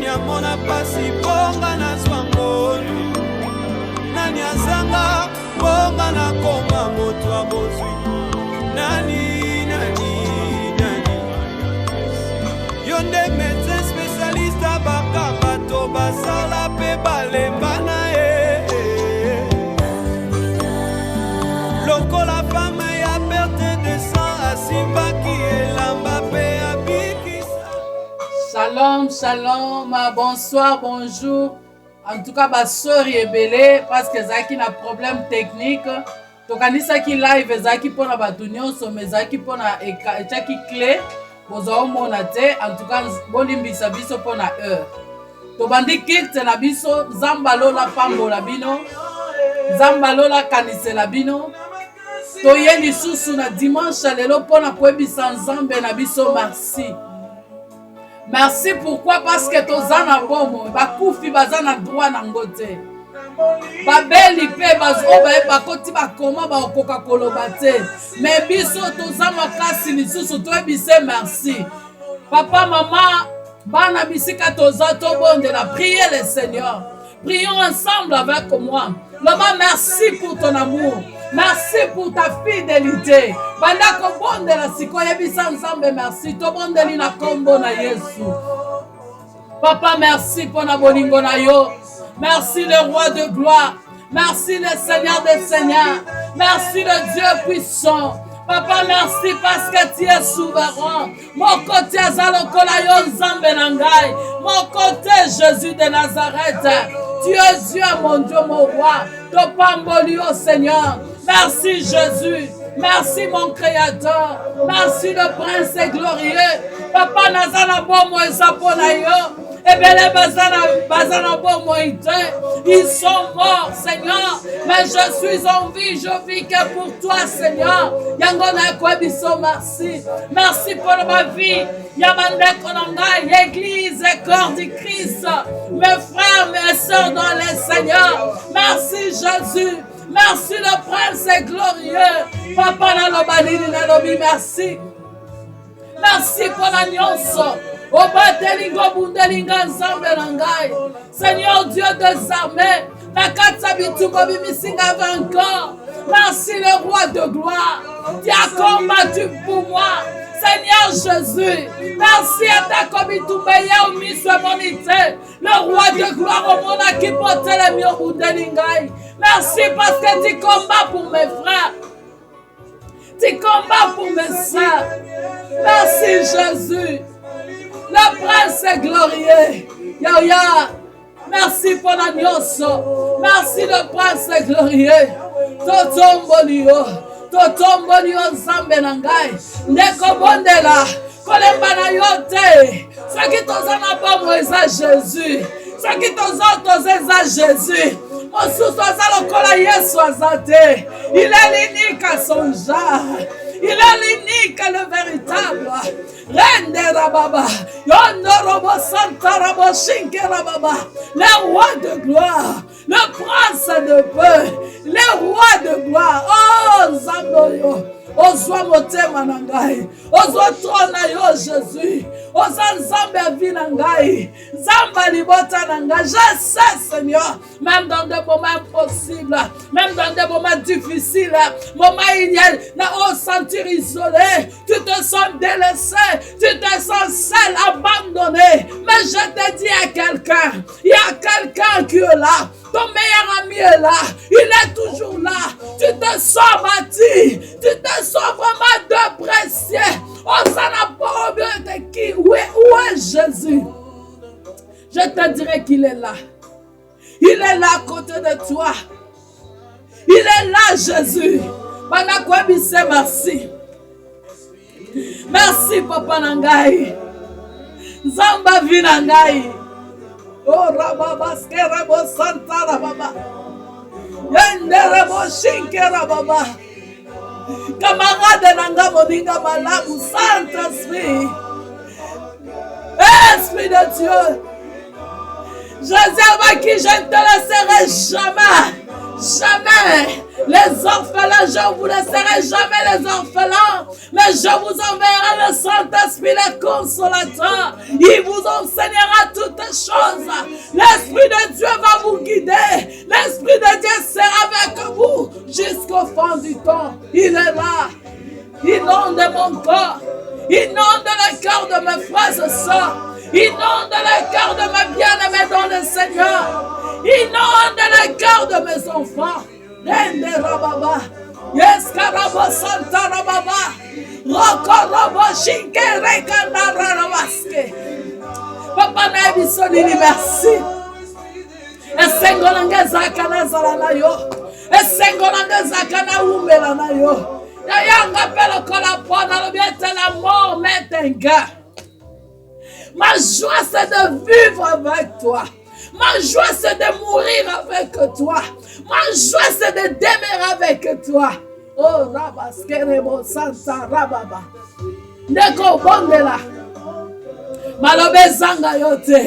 nani amona pasi bonga na zwangonu, nani azanga bonga na koma moto abozwi, nani nani nani yonde médecin spécialiste abaka bato basala pe balemba na ye lokola femme ya perte de sang asimbaki elamba pe abikisa. Shalom, shalom, bonsoir, bonjour. En tout cas, basori ebele parce que zaki na problème technique. Tokanisa ki live zaki pona batunyo so mezaki pona echaki clé bozo mona te. En tout cas, bolimbisa biso pona heure. To bandi kirte na biso zambalola pambola bino. Zambalola kanisela bino. To yendi susu na dimanche lelo pona kwebisa nzambe na biso merci. Merci pourquoi? Parce que tozana bomo bakufi bazana droit na ngote. Babeli pe bazoba bakoti bakoma bakoka koloba te. Mais biso tozama kasi lisusu toyebise merci. Papa, maman, bana bisika toza tobondela, priez le Seigneur. Prions ensemble avec moi. Maman, merci pour ton amour. Merci pour ta fidélité. Bandako bondela sikoye bisa nzambe merci. To bondeli na kombo na Yesu. Papa, merci pour na bolingo na yo. Merci le roi de gloire. Merci le Seigneur des seigneurs. Merci le Dieu puissant. Papa, merci parce que tu es souverain. Mon côté azalokola yo nzambe na ngai. Mon côté Jésus de Nazareth. Tu es Dieu, mon Dieu, mon roi. Topamboli au Seigneur. Merci Jésus. Merci mon Créateur. Merci le Prince glorieux. Papa nazana bomo ezapona yo. Ebele bazana bomo ite. Ils sont morts, Seigneur. Mais je suis en vie. Je vis que pour toi, Seigneur. Yangona kwebiso merci. Merci pour ma vie. Yamande konanga, Église et corps du Christ. Mes frères, mes sœurs dans les Seigneurs. Merci Jésus. Merci le Prince glorieux. Papa nalobanini nalobi merci. Merci pour la nyonso. Obatelingo bundelinga nzambe na ngai. Seigneur Dieu des armées. Nakatsa bitumbo bimisinga vainqueur. Merci le roi de gloire. Tu as combattu pour moi. Seigneur Jésus, merci à ta comité au ministre monité, le roi de gloire au monde qui porte les miens au bout de l'ingay. Merci parce que tu combats pour mes frères, tu combats pour mes sœurs. Merci Jésus, le prince glorieux. Yaya, merci pour la nyoso, merci le prince glorieux. Totombolio. Totomboli nzambe na ngai ndeko bondela kolemba na yo te soki toza na bomo eza Jésus soki toza eza Jésus mosusu aza lokola Yesu aza te. Il est l'unique à son genre. Il est l'unique, le véritable. Rende Rababa, Yondorobo Santa Rabo Shinke Rababa, le roi de gloire, le prince de paix, le roi de gloire. Oh Zamboyo, ozwa motema na ngai, ozwa trône yo Jésus, ozwa nzambe vi na ngai, nzamba libota na ngai. Je sais Seigneur, même dans des moments impossibles, même dans des moments difficiles, moments il y a na sentir isolé, tu te sens délaissé, tu te sens seul, abandonné. Mais je te dis à quelqu'un, il y a quelqu'un qui est là. Ton meilleur ami est là, il est toujours là. Tu te sens bâti, tu te sens vraiment déprécié. On s'en a pas oublié de qui? Où est Jésus? Je te dirai qu'il est là. Il est là à côté de toi. Il est là, Jésus. Merci. Merci, Papa Nangai. Zamba Vinangai. Oh, Rababa, Skerabo, Santa Rababa. Yenderebo, Shinke Rababa. Camarade Nanga Moninga Malabu, Saint-Esprit. Esprit de Dieu. Jésus avec qui je ne te laisserai jamais. Jamais les orphelins, je ne vous laisserai jamais les orphelins, mais je vous enverrai le Saint-Esprit, le consolateur. Il vous enseignera toutes choses. L'Esprit de Dieu va vous guider. L'Esprit de Dieu sera avec vous jusqu'au fond du temps. Il est là. Il inonde mon corps. Il inonde le cœur de mes frères et sœurs. Il inonde le cœur de mes bien-aimés dans le Seigneur. Il inonde le cœur de mes enfants. Rende Rababa. Yes, Karabo Santa Rababa. Rokorobo Shinke Rekanda Rabaske. Papa Naibisonini, merci. Esengolanga Zakana Zalanayo. Esengolanga Zakana Umbelanayo. Yayanga Pelo Kolapona, le bien de la mort, mais un gars. Ma joie, c'est de vivre avec toi. Ma joie, c'est de mourir avec toi. Ma joie, c'est de demeurer avec toi. Oh, Rabaskerebo Santa Rababa. Ndeko Bondela. Malobe Zanga yote.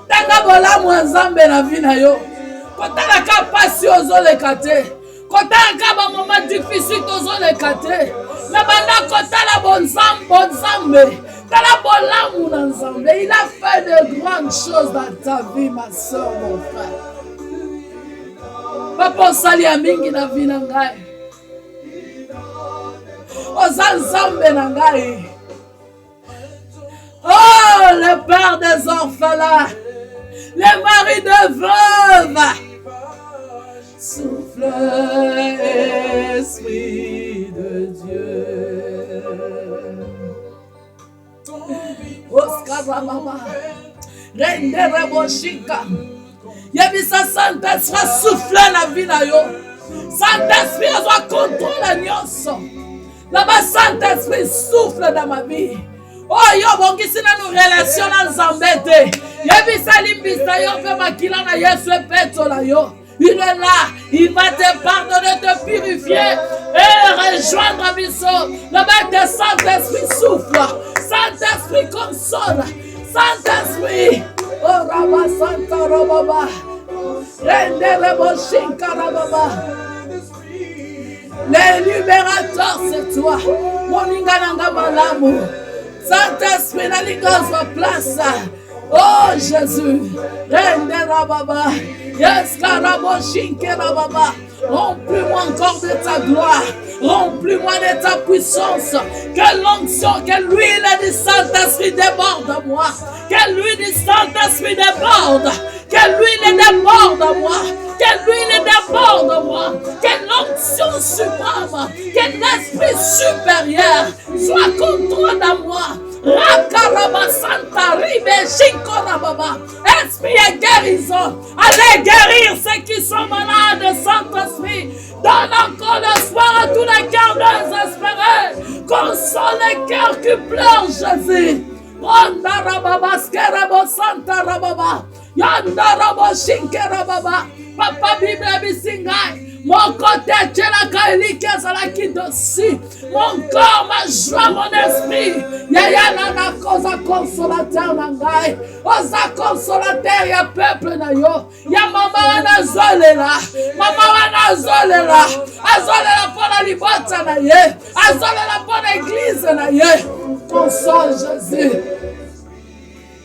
Tanga bola mwanzambe na vina yo. Kotala ka pasi ozoleka te. Kotala ka ba moment difficile ozoleka te. Na banda kotala bonzambe. Il a fait de grandes choses dans ta vie, ma soeur, mon frère. Papa, sali ya mingi na vie na ngai. Ozanzambe na ngai. Oh, le père des orphelins, le mari de veuve. Souffle, Esprit de Dieu. Oscar Rababa, Rende Reboshika. Yabisa Saint-Esprit souffle la vie na yo. Saint-Esprit a contrôle nyonso. Là-bas Saint-Esprit souffle dans ma vie. Oh yo bongisi na nous relation na Nzambete. Yabisa limbisa yo fe makila na Yesu peto la yo. Il est là, il va te pardonner, te purifier et rejoindre à Bisso. Le Saint-Esprit souffle, Saint-Esprit console, Saint-Esprit. Oh Rabba Santa Rababa, Rende Reboshinka Rababa. Les libérateurs, c'est toi. Mon Ingananga Malamu. Saint-Esprit, la ligance va place. Oh Jésus, Rende Rababa. Yes, Karaboshinke Rababa. Remplis-moi encore de ta gloire. Remplis-moi de ta puissance. Que l'onction, que l'huile du Saint-Esprit déborde de moi. Que l'huile du Saint-Esprit déborde. Que l'huile déborde de moi. Que l'huile déborde de moi. Que l'onction suprême, que l'esprit supérieur soit contrôle de moi. Rakaraba Santa Ribe Shinkorababa. Esprit et guérison. Allez guérir ceux qui sont malades, Saint-Esprit. Donne encore l'espoir à tous les cœurs désespérés. Console les cœurs qui pleurent, Jésus. Randarababa Skerabo Santa Rababa. Yandarabo Shinkerababa. Papa Bible Bisingai. Mon côté, tu la kailike salaki dosi. Mon corps, ma joie, mon esprit. Yaya nana koza consolateur nangai. Oza consolateur ya peuple na yo. Ya mama wana zolela. Mama wana zolela. Azolela pour la libota na ye. Azolela pour l'église na ye. Console Jésus.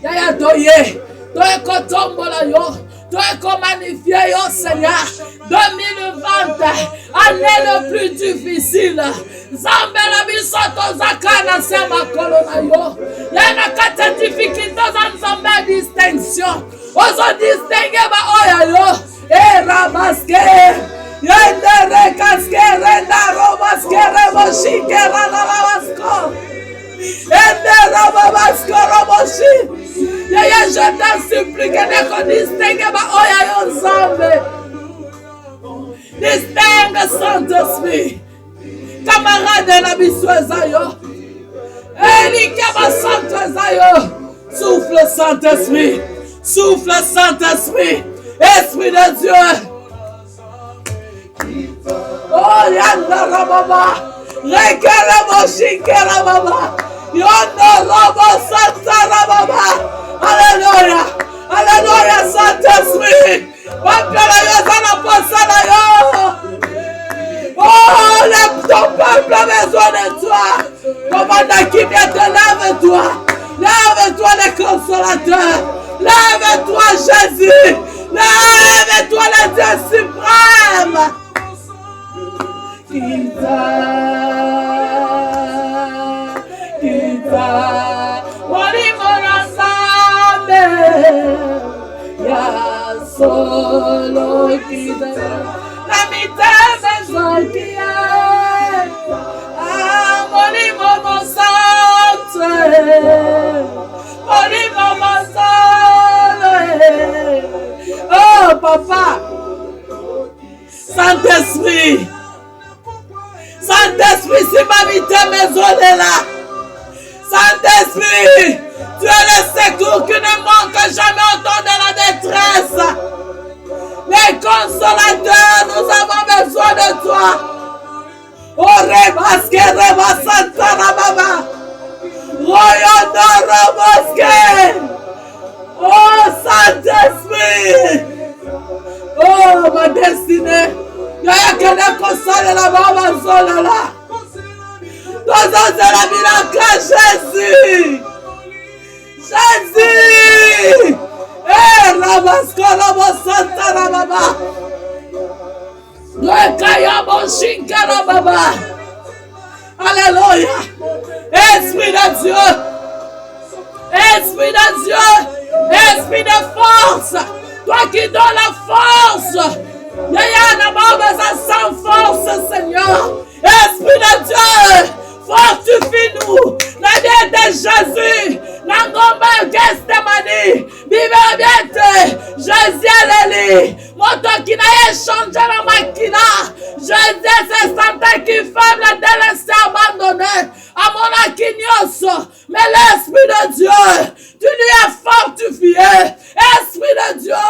Yaya doye. Doye kotombola yo. Toi qu'on magnifie, oh Seigneur, 2020, année le plus difficile. Zambela bisoto zakana sema kolona yo. Yana kata difficulté dans Zambela distinction. Ozo distingue ba oya yo. Rabaske. Yende rekaske renda robaske reboshike rana lavasko. Yende robasko roboshi. Yaya, je t'en supplie que ne distingue pas Oya Yonzambe. Distingue Saint-Esprit. Camarade de la Bissoezayo. Elikaba Saint-Esprit. Souffle Saint-Esprit. Souffle Saint-Esprit. Esprit de Dieu. Oh, Yanda Rababa. Rekele Moshike Rababa. Yanda Rabba Santa Rababa. Alléluia. Alléluia, Saint-Esprit. Peuple na yo eza na posa na yo. Oh, ton peuple a besoin de toi. Commandant qui vient te lève-toi. Lève-toi les consolateurs. Lève-toi Jésus. Lève-toi le Dieu suprême. Kita. Walimonazame. Ya solo kita. La mitad zokia. Molimo monsante. Molimo monsante. Oh papa. Saint-Esprit. Saint-Esprit, si ma mitad maison est là. Saint-Esprit, tu es le secours qui ne manque jamais au temps de la détresse. Les consolateurs, nous avons besoin de toi. Oh, Rebaske, Rebasanta, Rababa. Royodo, Roboske. Oh, Saint-Esprit. Oh, ma destinée. Yaya Kene console la baba zone là. Dans la miracle, Jésus. Jésus. Eh, Rabasko, Rabasanta, Rababa. Alléluia. Esprit de Dieu. Esprit de Dieu. Esprit de force. Toi qui donnes la force. Yaya Nababa sans force, Seigneur. Esprit de Dieu. Fortifie-nous. La vie de Jésus. Nangomba Gestemani. Bibebiete. Jésus Leli. Moto qui n'a échangé la makina. Jésus se sentait qui faible de laisser abandonné. À mon akinyoso. Mais l'Esprit de Dieu, tu lui as fortifié. Esprit de Dieu,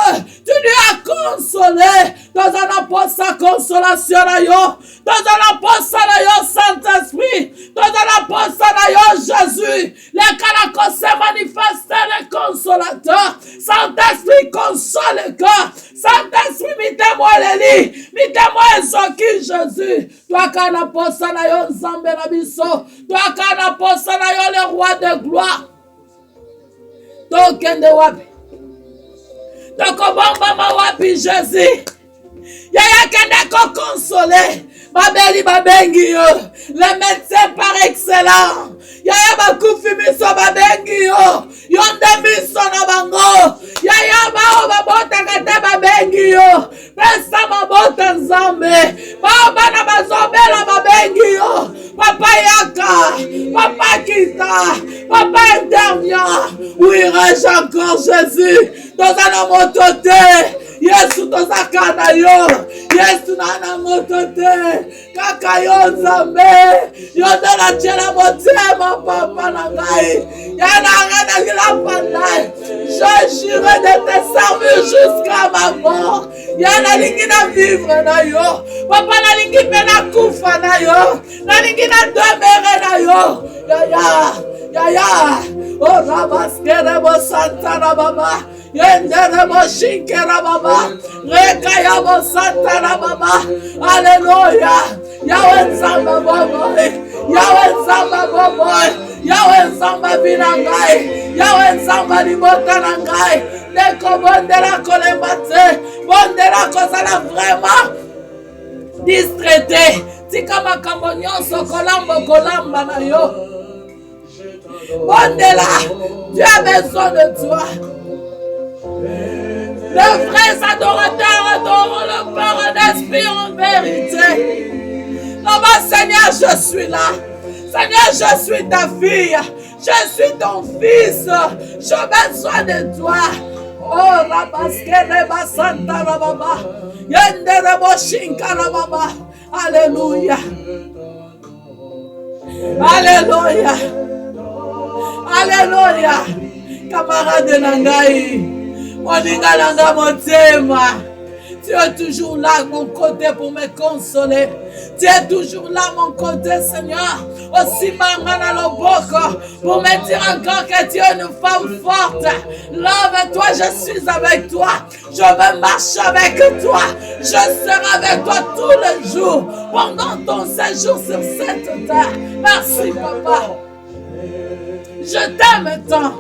tu lui as consolé. Dans un apport sa consolation à yo. Dans un apport sa Saint-Esprit. Dans un apport sa Jésus. Les calacos se manifestent les consolateurs. Saint-Esprit console le cœur. Saint-Esprit, mettez-moi les lits. Mettez-moi Ezoki Jésus. Toi qui as posé na yo Nzambe na biso. Toi qui as posé na yo le roi de gloire. Tokende wapi. Tokobomba ma wapi Jésus. Yaya kende ko consoler. Babeli babengi yo. Le médecin par excellence. Yaya bakufi miso babengi yo. Yonde miso na bango. Yaya bao babota kate babengi yo. Pesa mabota Nzambe. Baba na bazobela babengi yo. Papa yaka. Papa kita. Papa intervient. Où irai-je encore Jésus? Dans un motote. Yesu tozakana yo. Yesu nana motote. Kaka yo Nzambe. Yo de la tchela motema papa na ngai. Yana ngana la pandai. Je jure de te servir jusqu'à ma mort. Yana lingi na vivre na yo. Papa na lingi pena kufa na yo. Na lingi na demeurer na yo. Yaya. Oh Rabaskere bo Santa Baba. Yendere bo Shinkera Baba. Rekaya bo Santa Baba. Alléluia. Yahweh Nzamba boboy. Yahweh Nzamba boboy. Yahweh Nzamba binangai. Yahweh Nzamba libota nangai. Deko bondera kolembate. Bondera kozala vraiment distraité. Tika makambo nyonso kolamba na yo. Bondela, tu as besoin de toi. Les vrais adorateurs adorent le Père en esprit en vérité. Non, Seigneur, je suis là. Seigneur, je suis ta fille. Je suis ton fils. J'ai besoin de toi. Oh, Rabaskele Basanta Rababa. Yendere Boshinka Rababa. Alléluia. Alléluia. Alléluia. Camarade Nangai. Moninga Nanga Motema. Tu es toujours là à mon côté pour me consoler. Tu es toujours là à mon côté, Seigneur. Aussi, Mangana Loboko, pour me dire encore que tu es une femme forte. Lève-toi, je suis avec toi. Je veux marcher avec toi. Je serai avec toi tous les jours pendant ton séjour sur cette terre. Merci, Papa. Je t'aime tant.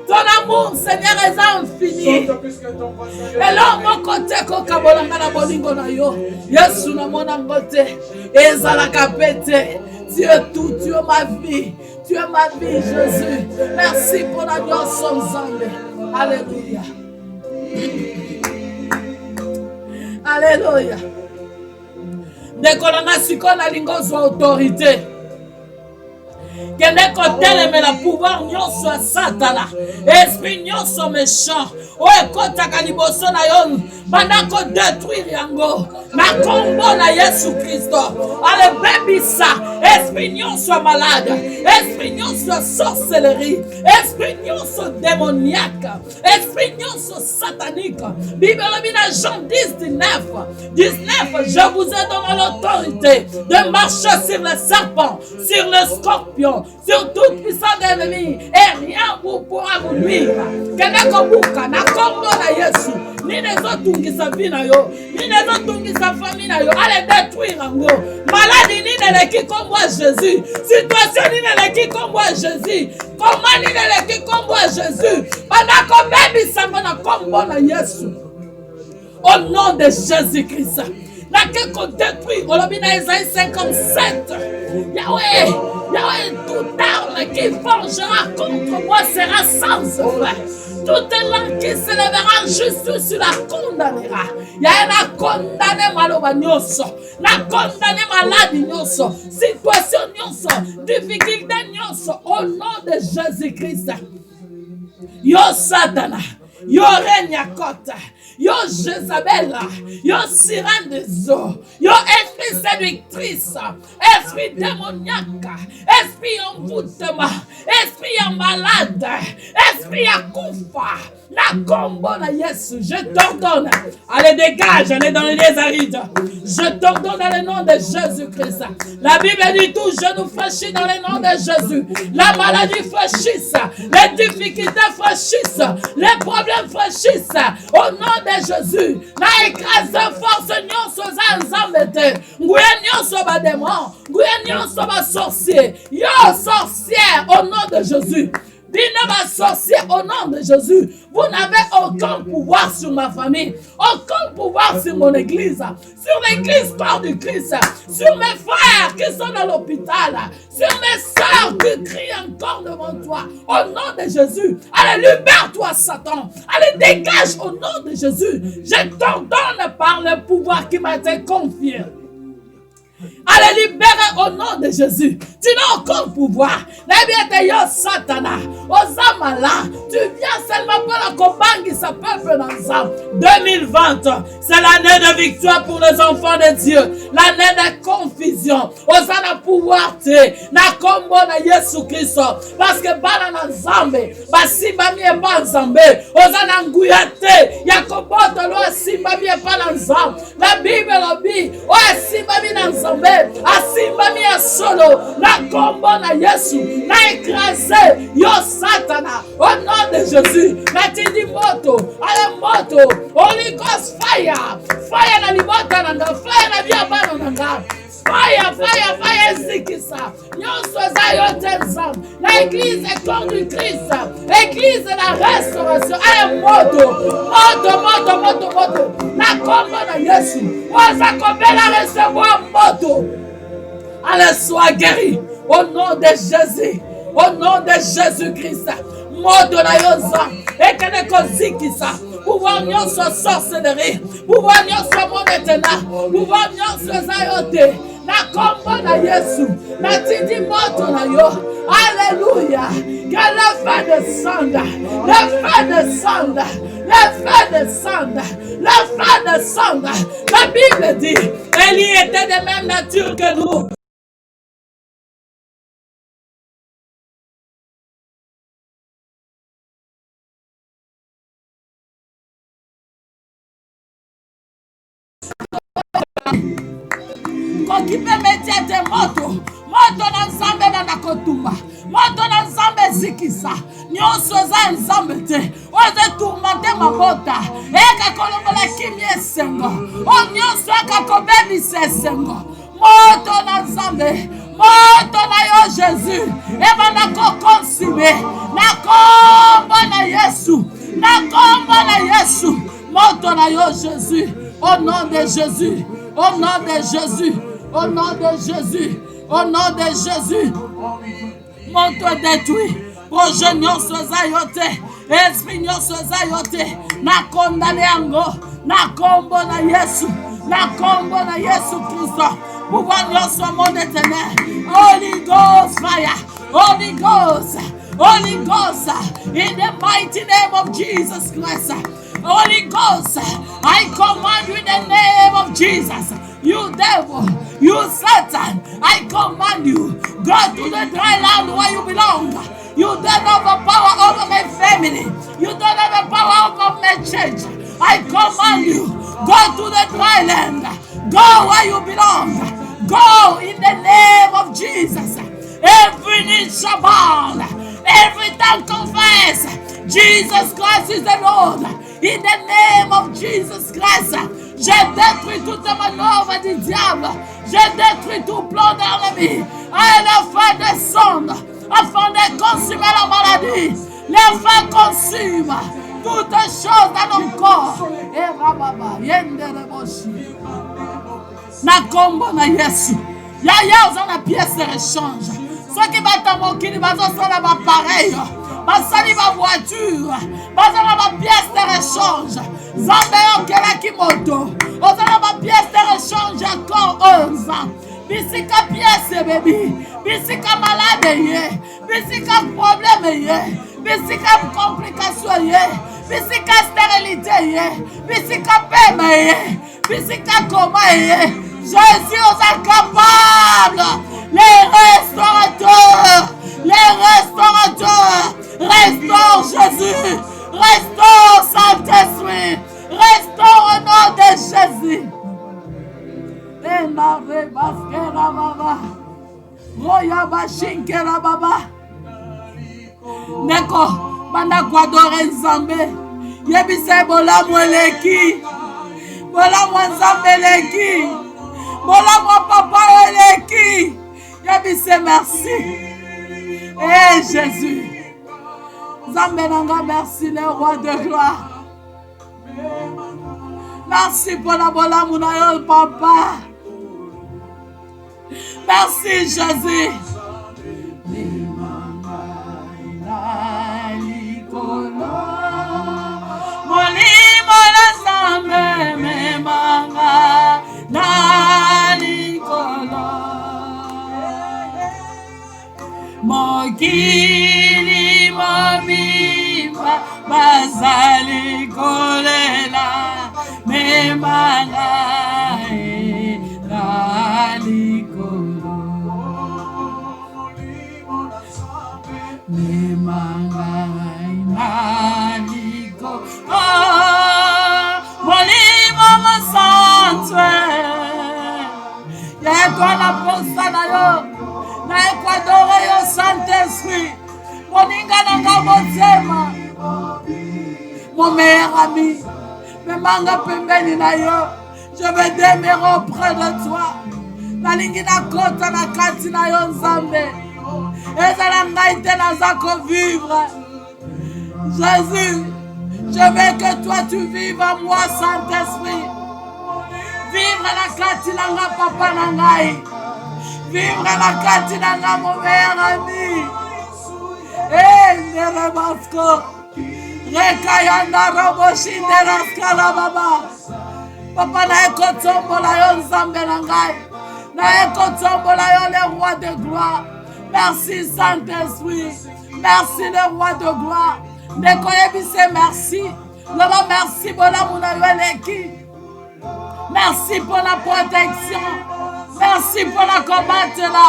Ton amour, Seigneur, est infini. Et là, mon côté, kokabolanga na bolingo na yo. Yesu na mona ngote. Ezalaka pete. Tu es tout, tu es ma vie. Tu es ma vie, Jésus. Merci pour la nyonso nzambe. Alléluia. Alléluia. Ndekolanga siko na lingozo autorité. Kende kotelemela pouvoir nyonso ya satana, esprit nyonso méchant oyo ekotaka liboso na yo banda kodétruire yango na kombo na Yesu Kristo. Alebebisa esprit nyonso ya malade, esprit nyonso ya sorcellerie, esprit nyonso démoniaque, esprit nyonso satanique. Bible lobi na Jean 19, je vous ai donné l'autorité de marcher sur les serpents, sur les scorpions, sur toute puissance d'ennemi, et rien vous pourra vous nuire. Keneko buka na kombo na Yesu, ni nezotungisa vie na yo, ni nezotungisa famille na yo, allez détruire yango. Maladie ni neleki kombo Jésus, situation ni neleki kombo Jésus, comment ni neleki kombo Jésus, banako bebi sango na kombo na Yesu. Au nom de Jésus-Christ. Laquelle qu'on détruit, on l'a mis dans Isaïe 57. Yahweh, toute arme qui forgera contre moi sera sans effet. Toute langue qui s'élèvera juste sur la condamnera. Yahweh la condamné maloba nyonso, la condamné maladie nyonso, situation nyonso, difficulté nyonso, au nom de Jésus-Christ. Yo Satana, yo Renyakota, yo Jézabel, yo sirène des eaux, yo esprit séductrice, esprit démoniaque, esprit envoûtement, esprit en malade, esprit à koufa, la combo na Yesu, je t'ordonne, allez dégage, allez dans les arides, je t'ordonne dans le nom de Jésus-Christ. La Bible dit tout genou fléchit dans le nom de Jésus, la maladie fléchisse, les difficultés fléchissent, les problèmes fléchissent, au nom de Jésus. Na écrase force nyonso za nzambe te, nguye nyonso ba démon, nguye nyonso ba sorcier, yo sorcière au nom de Jésus. Bina sorcier au nom de Jésus. Vous n'avez aucun pouvoir sur ma famille, aucun pouvoir sur mon église, sur l'église corps du Christ, sur mes frères qui sont dans l'hôpital, sur mes sœurs qui crient encore devant toi. Au nom de Jésus, allez, libère-toi, Satan. Allez, dégage au nom de Jésus. Je t'ordonne par le pouvoir qui m'a été confié. Allez, libérer au nom de Jésus. Tu n'as aucun pouvoir. Satana, tu viens seulement pour la combattre sa peuple ensemble. 2020, c'est l'année de victoire pour les enfants de Dieu. L'année de confusion. Osana pouvoir te. Na kombo na Yesu Christ. Parce que bana na nzambe. Basimba mi eba nzambe. Osana nguyate. Yakoboto lo simba mi eba na nzambe. La Bible lobi. O simba mi na nzambe. Asimba mi ya solo. Na kombo na Yesu. Na écrasé. Yo Satana. Au nom de Jésus. Na tindi moto. Ale moto. Holy Ghost fire. Fire na libota nanga. Fire na via bano nanga. Fire, fire, fire, zikisa. Nyonso za yote nzambe. La église est corps du Christ. Église de la restauration. Allez, moto. Moto, moto, moto, moto. Na kombo na Yesu. Oza kobela recevoir moto. Allez, sois guéri. Au nom de Jésus. Au nom de Jésus-Christ. Moto na yoza. Ekene kozikisa. Pouvoir nyonso sorcellerie. Pouvoir nyonso monetena. Pouvoir nyonso zayote. Na kombo na Yesu. Na tindi moto na yo. Alléluia. Que le feu descende. Le feu descende. Le feu descende. Le feu descende. La Bible dit, Élie était de même nature que nous. kokipe metiete moto na nzambe na kotumba moto na nzambe zikisa nyonso eza nzambe te oze tourmente mabota eka kolongola kimia esengo o nyonso eka kobebisa esengo moto na nzambe moto na yo Jésus ebanda kokonsime na kombo na Yesu moto na yo Jésus au nom de Jésus au nom de Jésus au nom de Jésus au nom de Jésus moto détruit projet nyonso eza yo te esprit nyonso eza yo te na kondane yango na kombo na Yesu Kristo pouvoir nyonso monde éternel Holy Ghost fire Holy Ghost in the mighty name of Jesus Christ. Holy Ghost, I command you in the name of Jesus. You devil, you Satan, I command you, go to the dry land where you belong. You don't have the power over my family. You don't have the power over my church. I command you, go to the dry land. Go where you belong. Go in the name of Jesus. Every knee shall bow, every tongue confess Jesus Christ is the Lord. In the name of Jesus Christ, j'ai détruit toute manœuvre du diable. J'ai détruit tout plan de l'ennemi. Et le feu descend afin de consumer la maladie. Le feu consume toutes choses dans nos corps. Et rababa, yende reboshi. Na kombo na Yesu. Yaya uzana pièce de rechange. Ceux qui battent mon kili, bazosala ba pareil. Basali ma voiture, basala ma pièce de rechange. Zambé okelaki moto, osala ma pièce de rechange encore 11 ans. Bisika pièce baby, bisika malade ye, bisika problème ye, bisika complication ye, bisika stérilité ye, bisika paiement ye, bisika coma ye. Jésus est capable. Les restaurateurs, restaure Jésus, restaure Saint-Esprit, restaure au nom de Jésus. Et la rebaskera baba, roya bashinkera baba. Neko, banda kwadore nzambe, yebise bola mweleki, bola mwanzambe leki, bola mwa papa eleki, yebise merci. Eh Jésus, Zambelanga, merci le roi de gloire. Merci pour la bola mounayo papa. Merci Jésus. Molimo la Zambe memanga nalikolo. Mokili mobimba bazali kolela memanga nalikolo. Memanga nalikolo. Molimo masantwe yekona posa na yo. Na Ecuador yo Saint-Esprit, moninga nanga motema, mon meilleur ami, me manga pembeni na yo, je vais demeurer auprès de toi. Nalingi na kota na kati na yo nzambe, ezala ngai te nazako vivre. Jésus, je veux que toi tu vives en moi, Saint-Esprit. Vivre la kati nanga papa na ngai. Vivre la katinanga mon meilleur ami. Eh, Nerebasko. Rekayanda Roboshi Neraskala Baba. Papa na ekotombola yo nzambe na ngai. Na ekotombola yo le roi de gloire. Merci Saint-Esprit. Merci le roi de gloire. Nekoyebise merci. Loba merci bona muna yo eleki. Merci pour la protection. Merci pour la combattre là.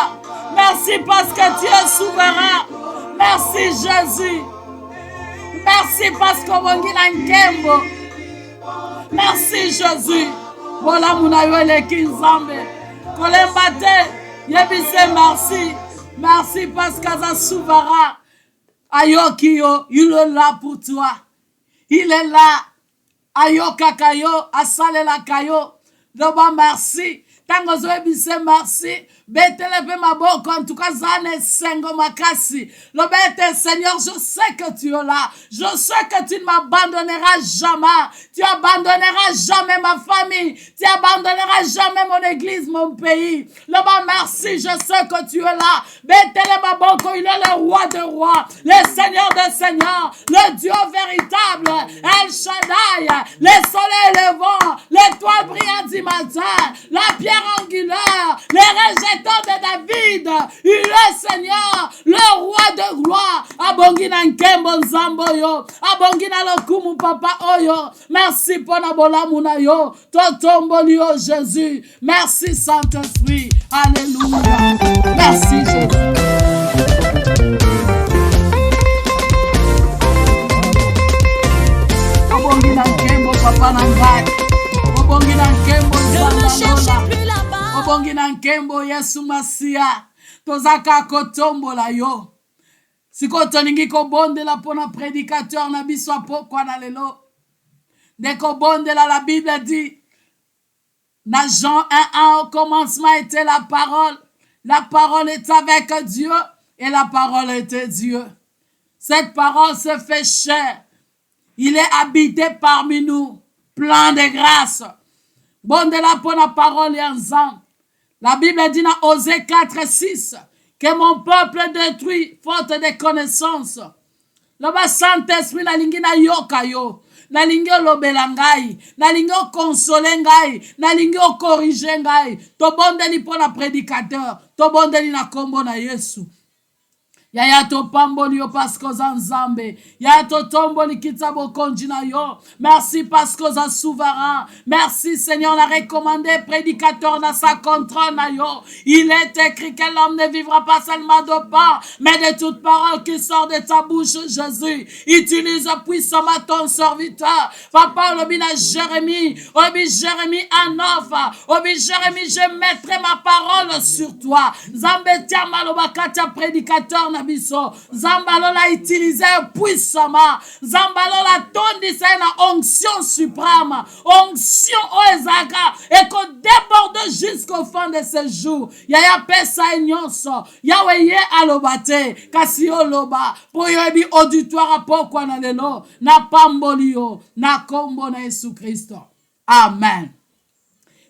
Merci parce que tu es souverain. Merci Jésus. Merci parce que mon Nkembo. Merci Jésus. bolamu na yo eleki nzambe kolemba te yebise merci. Merci parce qu'aza souverain ayoki yo, il est là pour toi, il est là ayoka kayo asalela kayo loba merci. Tango zoebise merci betele pe maboko en tout cas zane sengo makasi lobete. Seigneur, je sais que tu es là, je sais que tu ne m'abandonneras jamais, tu abandonneras jamais ma famille, tu abandonneras jamais mon église, mon pays. Loba merci, je sais que tu es là. Betele maboko, il est le roi de rois, le Seigneur de seigneurs, le Dieu véritable, El Shaddai, le soleil levant, l'étoile brillante du matin, la pierre angulaire, les rejetons de David, il est Seigneur, le roi de gloire. Abongi na nkembo nzambo yo, abongi na lokumu papa oyo. Merci pour na bolamu na yo, totomboli yo Jésus. Merci Saint-Esprit, alléluia. Merci Jésus. Abongi na nkembo papa na ngai, abongi na nkembo nzambo. Obongi na nkembo Yesu Masia, tozaka kotombola yo. Siko tolingi kobondela pona prédicateur na biso apokwa na lelo. Deko bondela, la Bible dit, dans Jean 1:1, au commencement était la parole est avec Dieu et la parole était Dieu. Cette parole se fait chair, il est habité parmi nous, plein de grâce. Bondela pona parole ensemble. La Bible dit dans Osée 4:6 que mon peuple détruit faute de connaissances. Loba Saint-Esprit la lingi na yoka yo, na lingi olobela ngai, na lingi okonsole ngai, na lingi okorige ngai. To bondeli pona prédicateur, to bondeli na kombo na Yesu. Yaya to pamboli yo parce que za nzambe. Yaya to tomboli kitsa bokonji na yo. Merci parce que za souverain. Merci Seigneur, on a recommandé prédicateur dans sa contrôle na yo. Il est écrit que l'homme ne vivra pas seulement de pain, mais de toute parole qui sort de ta bouche, Jésus. Utilise puissamment ton serviteur. Papa, obi na Jérémie, obi Jérémie Anofa, obi Jérémie, je mettrai ma parole sur toi. Zambe tia malobakata prédicateur na biso. Zambalo la utilisé puissamment. Zambalo la tondise na onction suprême. Onction oezaka. Et qu'on déborde jusqu'au fond de ce jour. Yaya pesa nyonso. Yahweh alobate. Kasi oloba. Pour yebi auditoire apokwa na lelo. Na pambolio. Na kombo na Yesu Christo. Amen.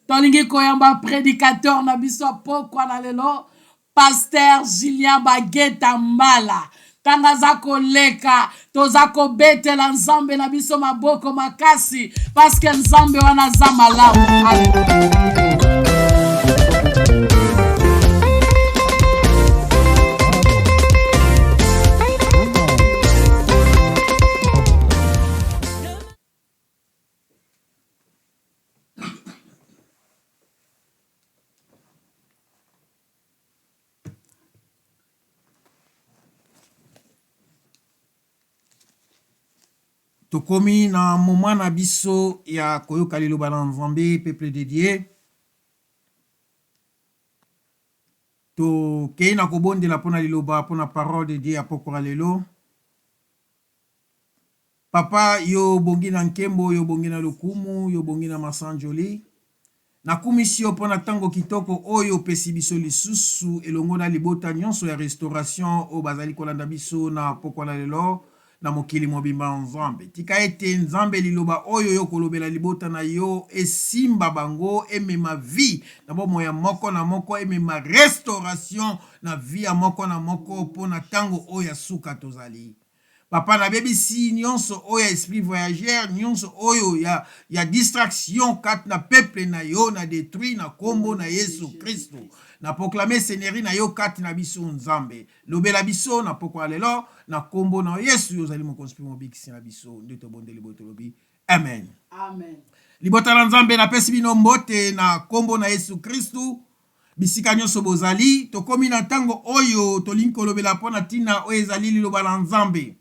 Tolingi koyamba prédicateur na biso apokwa na lelo. Pasteur Julien Bageta Mbala. Tangaza koleka. Tozako betela nzambe na biso maboko makasi. Parce que nzambe wana za malamu. Alléluia. Tokomi na moment na biso ya koyoka liloba na Nzambe, peuple dédié. To kei na kobondela pona liloba pona parole de Dieu apokora lelo. Papa yo bongi na nkembo, yo bongi na lokumu, yo bongi na masanjoli. Na kumisio pona tango kitoko oyo pesi biso lisusu elongo na libota nyonso ya restauration o bazali kolanda biso na pokora lelo. Na mokili mobimba Nzambe. Tika ete Nzambe liloba oyo yo kolobela libota na yo esimba bango emema vie. Na bomo ya moko na moko emema restauration na vie ya moko na moko pona tango oyo suka tozali. Papa na bebisi nyonso oyo esprit voyageur, nyonso oyo ya distraction kat na peuple na yo na détruit na kombo na Yesu Christo. Na proclamer Seigneur na yo kat na biso Nzambe. Lobela biso na pokwa lelo na kombo na Yesu yozali mokonzi mobikisi na biso ndeto bondeli botolobi. Amen. Amen. Libota la Nzambe na pesi bino mbote na kombo na Yesu Christo. Bisika nyonso bozali tokomi na tango oyo tolingi kolobela pona tina oyo ezali liloba la Nzambe.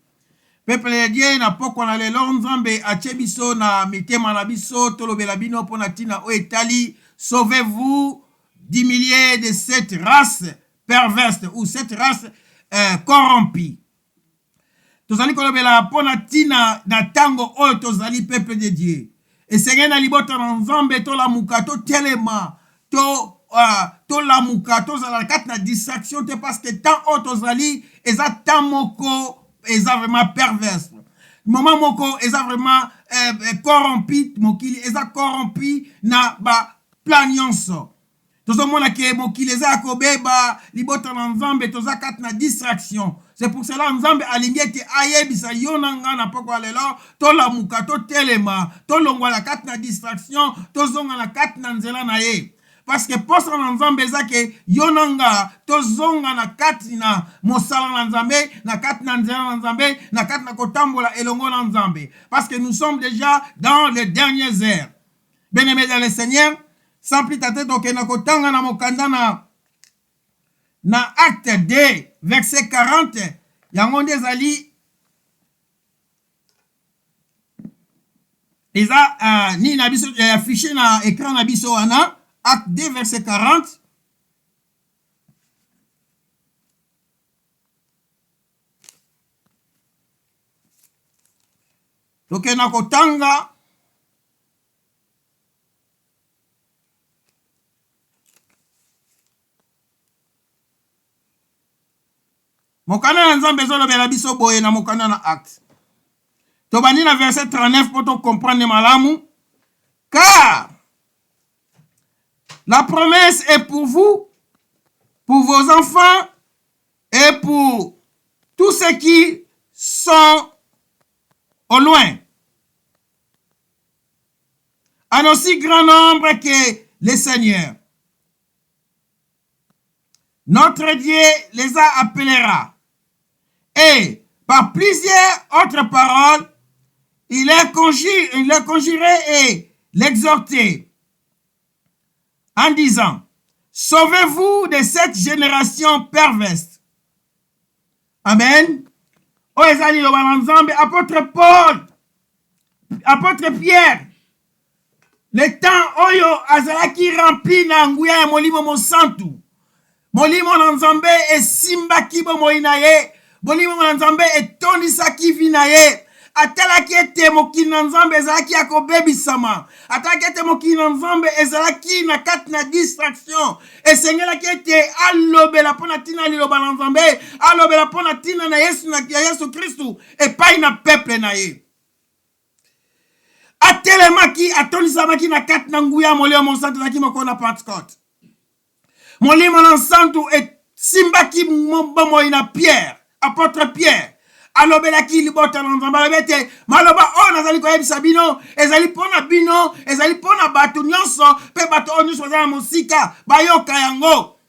peuple de Dieu na pokwa na lelo nzambe atie biso na mitema na biso tolobela bino mpo na ntina oyo etali sauvez-vous du milieu de cette race perverse ou cette race corrompue. Tozali kolobela mpo na ntina na ntango oyo tozali peuple de Dieu esengeli na libota na nzambe tolamuka totelema tolamuka tozala kati na distraction te parce que temps oyo tozali eza temps moko eza vraiment perverse. Moment moko eza vraiment corrompu, mokili eza corrompu na ba plan nyonso. Tozomona ke mokili eza kobeba libota na nzambe toza kati na distraction. C'est pour cela nzambe alingi ete ayebisa yo na nga na pokwa lelo tolamuka totelema tolongwala kati na distraction tozonga na kati na nzela na ye. Parce que posa na nzambe eza ke yo na nga tozonga na kati na mosala na nzambe na kati na nzela na nzambe na kati na kotambola elongo na nzambe. Parce que nous sommes déjà dans les dernières heures. Bien-aimés dans le Seigneur, sans plus tarder tokenda kotanga na mokanda na acte 2 verset 40 yango nde ezali eza ni na biso affiché na écran na biso wana. Acte 2, verset 40. Tokena kotanga mokanda na nzambe ezolobela biso boye na mokanda na acte. Tobandi na verset 39 pour to comprendre malamu. Car la promesse est pour vous, pour vos enfants et pour tous ceux qui sont au loin. En aussi grand nombre que les seigneurs. Notre Dieu les a appellera. Et par plusieurs autres paroles, il les conjurait et l'exhortait. En disant, sauvez-vous de cette génération perverse. Amen. Oezali lo banzambe, apôtre Paul, apôtre Pierre, le temps oyo azalaki rempli na nguya ya molimo mosantu. Molimo na nzambe esimbaki bomoi na ye, molimo na nzambe etondisaki vi na ye. Atalaki ete mokili na nzambe ezalaki ya kobebisama. Atalaki ete mokili na nzambe ezalaki na kati na distraction. Esengelaki ete alobela pona tina liloba na nzambe, alobela pona tina na Yesu Kristu epai na peuple na ye. Atelemaki atonisamaki na kati na nguya molimo mosantu ezalaki moko na Pentecôte. Molimo na nsantu esimbaki bomoi na Pierre, apôtre Pierre. Alobelaki libota na nzambe alobete maloba o nazali koyebisa bino ezali pona bino ezali pona bato nyonso pe bato o nyonso bazala mosika bayoka yango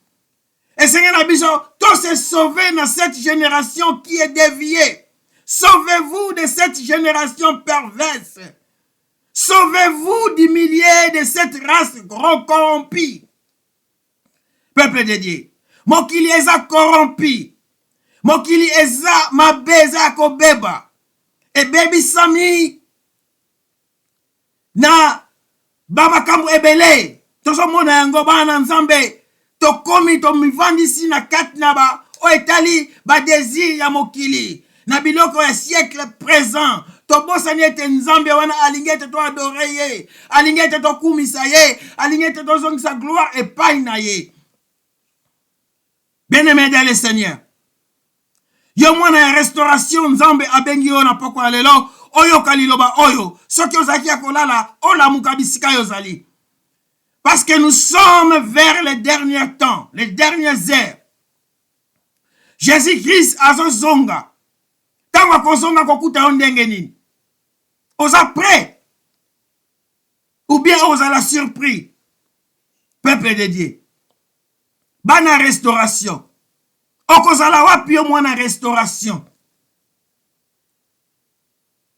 esenge na biso to se sauver na cette génération qui est déviée. Sauvez-vous de cette génération perverse. Sauvez-vous du milieu de cette race corrompue. Peuple de Dieu, mokili eza corrompu. Mokili eza mabeza kobeba ebebi sami na baba kambu ebele tozomona yango bana nzambe tokomi tomivandisi na kati na ba oetali ba désir ya mokili na biloko ya siècle présent tobosani ete nzambe wana alingi ete to adore ye alingi ete tokumisa ye alingi ete tozongisa gloire epai na ye. Bien-aimé dans le Seigneur, yo mwana ya restauration nzambe abengi yo na pokwa lelo oyo kaliloba oyo soki ozaki akolala olamuka bisika yozali. Parce que nous sommes vers les derniers temps, les dernières heures. Jésus-Christ azozonga. Tango akozonga kokuta yo ndenge nini? Oza prêt? Ou bien ozala surpris? Peuple de Dieu. Bana restauration. Okozala wapi yo mwana restauration.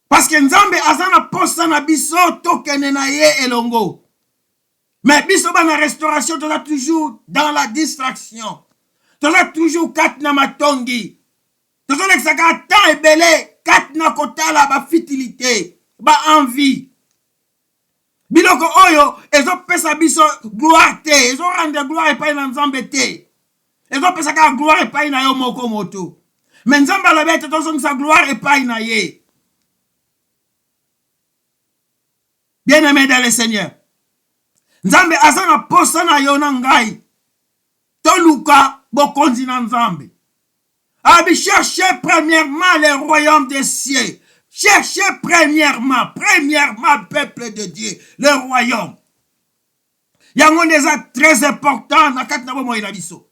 Parce que nzambe azana posa na biso tokene na ye elongo. Mais biso bana restauration toza toujours dans la distraction. Toza toujours kat na matongi. Toza lexaka temps ebele kati na kotala ba futilité ba envie biloko oyo ezopesa biso gloire te, ezorendre gloire epai na Nzambe te, ezopesa kaka gloire epai na yo moko moto. Mais Nzambe alobi ete tozongisa gloire epai na ye. Bien-aimé dans le Seigneur, Nzambe aza na posa na yo na ngai toluka bokonzi na Nzambe. Abi cherchez premièrement le royaume des cieux. Cherchez premièrement, peuple de Dieu, le royaume. Yango déjà très important na kati na bomo ina biso.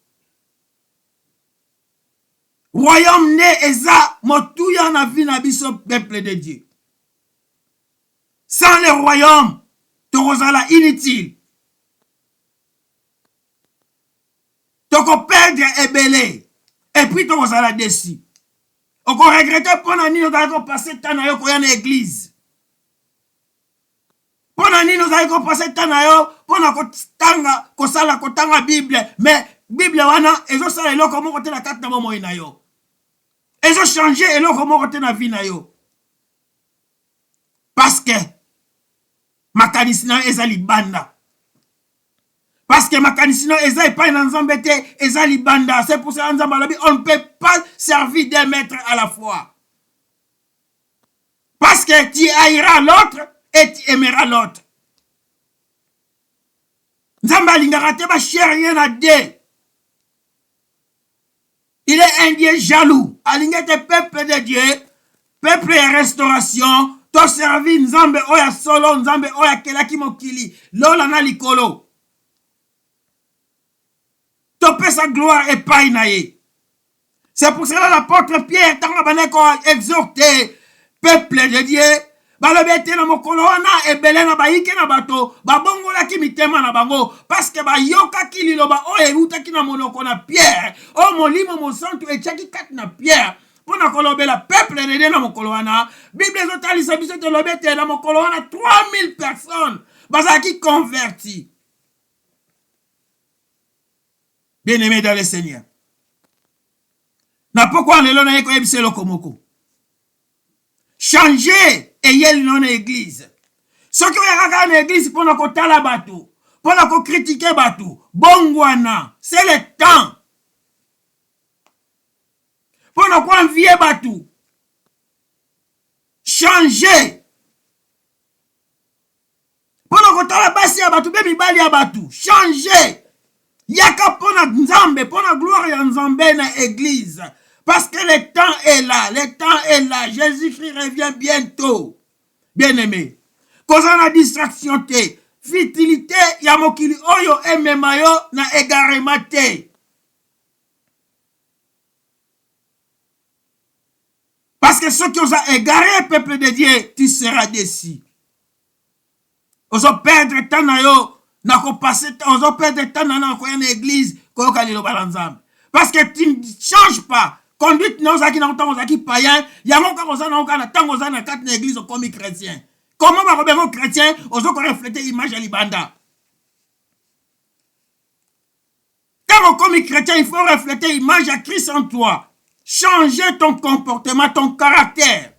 Royaume ne eza motuya na vie na biso peuple de Dieu. Sans le royaume, tokozala inutile. Toko perdre ebele et puis tokozala déçu. Oko regretter pona nini ozali passer temps na yo koya na église. Pona nini ozali passer temps na yo pona kotanga Bible, mais Bible wana ezosala eloko moko te na kati na bomoi na yo. Ezo changer eloko moko te na vie na yo. Parce que makanisi na eza libanda. Parce que makanisi na eza epai na Nzambe te eza libanda. C'est pour ça Nzambe alobi on ne peut pas servir deux maîtres à la fois. Parce que tu haïras l'autre et tu aimeras l'autre. Nzambe alingaka te ba cher rien à deux. Il est un Dieu jaloux. Alingete peuple de Dieu, peuple de restauration, to servi Nzambe oya solo, Nzambe oya kelaki mokili, lola na likolo. To pesa gloire epai na ye. C'est pour cela l'apôtre Pierre tanga baneko exhorté peuple de Dieu, balobi ete na mokolo wana ebele na baike na bato, babongolaki mitema na bango, parce que bayokaki liloba oyo eutaki na monoko na Pierre, o molimo mosantu etiaki kati na Pierre, pona kolobela peuple de Dieu na mokolo wana. Bible ezotalisa biso te lobi ete na mokolo wana 3000 personnes bazalaki convertis. Bien-aimé dans le Seigneur. Na pourquoi lelo na yeko yebise lokomoko. Changer et yel non église. Ce qui est dans l'église pour nous kotala bato, pour nous critiquer bato, bongwana, c'est le temps. Pour nous envier bato. Changer. Pour nous kotala basi ya bato, bemi bali ya bato. Changer. Yaka pona Nzambe, pona gloire ya Nzambe na église. Parce que le temps est là, le temps est là. Jésus-Christ revient bientôt. Bien-aimé. Koza na distraction te. Futilité ya mokili oyo ememayo na égarement te. Parce que ceux qui ont égaré peuple de Dieu, tu seras déçu. Ozo perdre temps na yo. Nako passer ozo perdre temps na ko en église ko kalilo balanzam. Parce que tu ne changes pas. Conduite non zaki na ntango zaki païen, yango ka kozana na ntango zana kati na église comme chrétien. Comment ba robengo chrétien ozo ko refléter image ya libanda. Quand comme chrétien, il faut refléter l'image à Christ en toi. Changer ton comportement, ton caractère.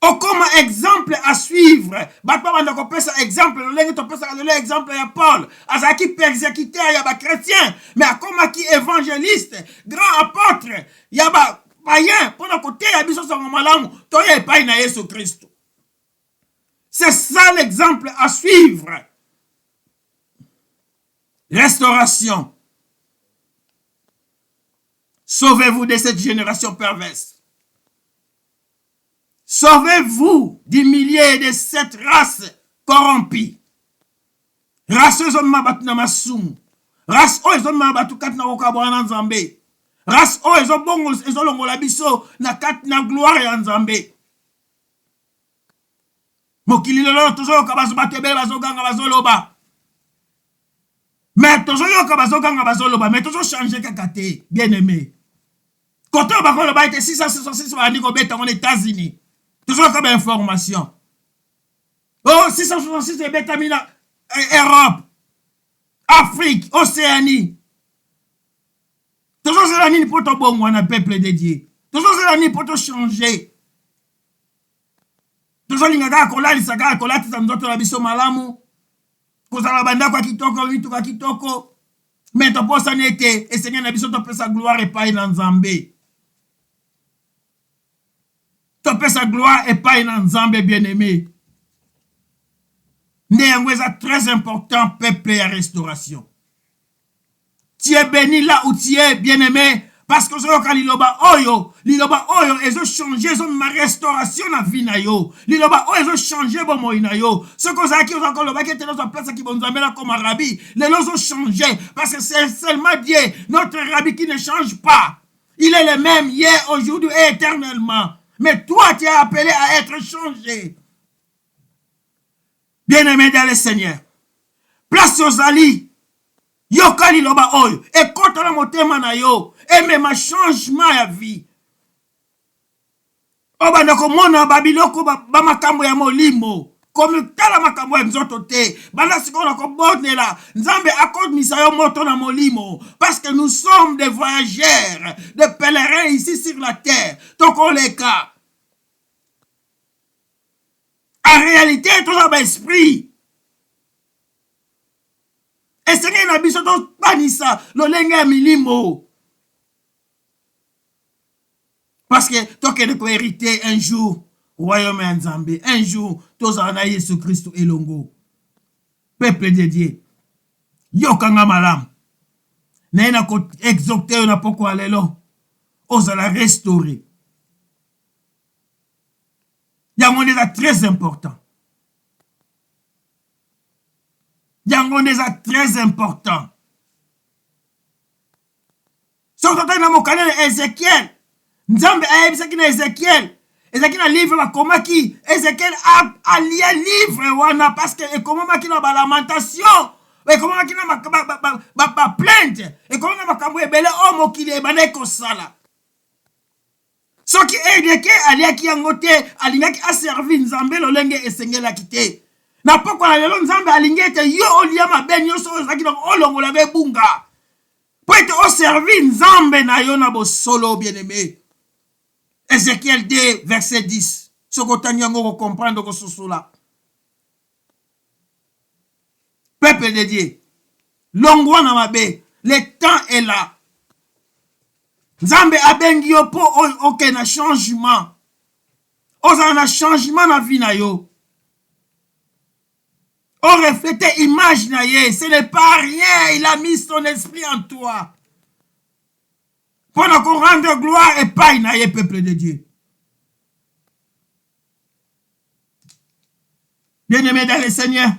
Comme exemple à suivre, exemple, l'exemple à Paul, à qui persécuté, il y a des chrétiens, mais à comme qui évangéliste, grand apôtre, il y a des païens, pour le côté, il y a des choses qui sont Christ. C'est ça l'exemple à suivre. Restauration. Sauvez-vous de cette génération perverse. Sauvez-vous du milieu de cette race corrompue. Race ozoma batu na masumu. Race o ezoma batu kat na okabwa na Nzambe. Race o ezobongo ezolongola biso na kat na gloire ya Nzambe. Mokili lelo tozoyoka bazo batebe bazoganga bazoloba. Mais tozoyoka bazoganga bazoloba, mais tozo changer kaka te, bien-aimé. Koto bakoloba ete 666 bandi ko beta en États-Unis. Toujours comme information. Oh, 666 est bétamina Europe, Afrique, Océanie. Toujours c'est la nini pour ton bon un peuple de Dieu. Toujours c'est la nini pour te changer. Toujours l'ingaka kola lisaka kola tisa nzoto la biso malamu. Kozala banda kwa kitoko vitu kwa kitoko. Mais to posa nete et Seigneur na biso to pesa gloire et pas na Nzambe. To pesa gloire et pas na Nzambe bien-aimé. C'est très important, peuple et restauration. Tu es béni là où tu es, bien-aimé, parce que liloba oyo, ils ont changé, ils ont ma restauration na vie na yo. Liloba oyo, ils ont changé bon moi na yo. Ce qu'on a qui ont encore le bac était dans sa place qui vont nous amener comme un rabbi. Les lois ont changé parce que c'est seulement Dieu, notre rabbi qui ne change pas. Il est le même hier, aujourd'hui et éternellement. Mais toi, tu es appelé à être changé. Bien-aimé dans le Seigneur, place aux alliés, yoka liloba oyo, et quand on a motema na yo, et même un changement à vie. Oba ndako mona babiloko ba makambo ya molimo, comme tala makambo ya nzoto te, banda sikona ko bonela, Nzambe akodmisa yo moto na molimo, parce que nous sommes des voyageurs, des pèlerins ici sur la terre, toko leka. En réalité, tout ça esprit. Et Seigneur n'a biso to panisa lo lenga milimo. Parce que toi qui dois hériter un jour royaume en Nzambe, un jour tous en Jésus Christ elongo. Peuple de Dieu. Yo kanga malam. Na ina ko exalter na poko alelo. Osala restaurer. Yango neza très important. Yango neza très important. Surtout na mokane Ézéchiel. Nzambe ayebisaki na Ézéchiel. Ézéchiel na livre bakomaki. Ézéchiel a lié livre wana parce que ekomaki na ba lamentation. Ekomaki na ba plainte. Ekomaki na makambo ebele o mokili ebana kosala. Ce qui est de aliaki yangote alingaki aservi Nzambe lolenge esengelaki te. Na poko na lelo Nzambe alingete yo olia mabe nyonso ozaki donc olongola be bunga. Po ete oservi Nzambe na yo na bosolo bien-aimé. Ézéchiel 2 verset 10. Soko tanyango ko comprendre ko susula. Peuple de Dieu. Longwa na mabe, le temps est là. Nzambe abengi yo po oke na changement. Oza na changement na vie na yo. O refléter image na ye. Ce n'est pas rien. Il a mis son esprit en toi. Pour qu'on rende gloire et paille na ye, peuple de Dieu. Bien-aimé dans le Seigneur.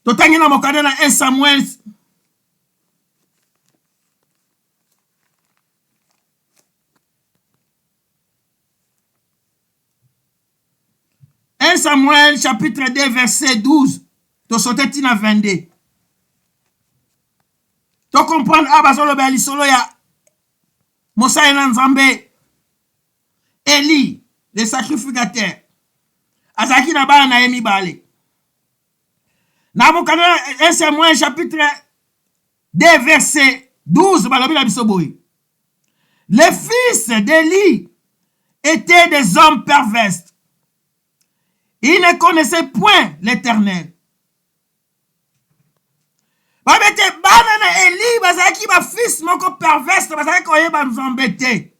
Totangi na mokade na 1 Samuel 1 Samuel chapitre 2 verset 12. To sote tina 22. To comprendre abazolo be lisolo ya Mosa ena Nzambe. Eli, le sacrificateur. Azaki na bana na yemi bale. Na mokana 1 Samuel chapitre 2 verset 12 balobi la bisoboy. Les fils d'Élie étaient des hommes pervers. Ils ne connaissaient point l'Éternel. Babete banana Eli bazaki ba fils moko perverse bazaki koyeba Nzambe te.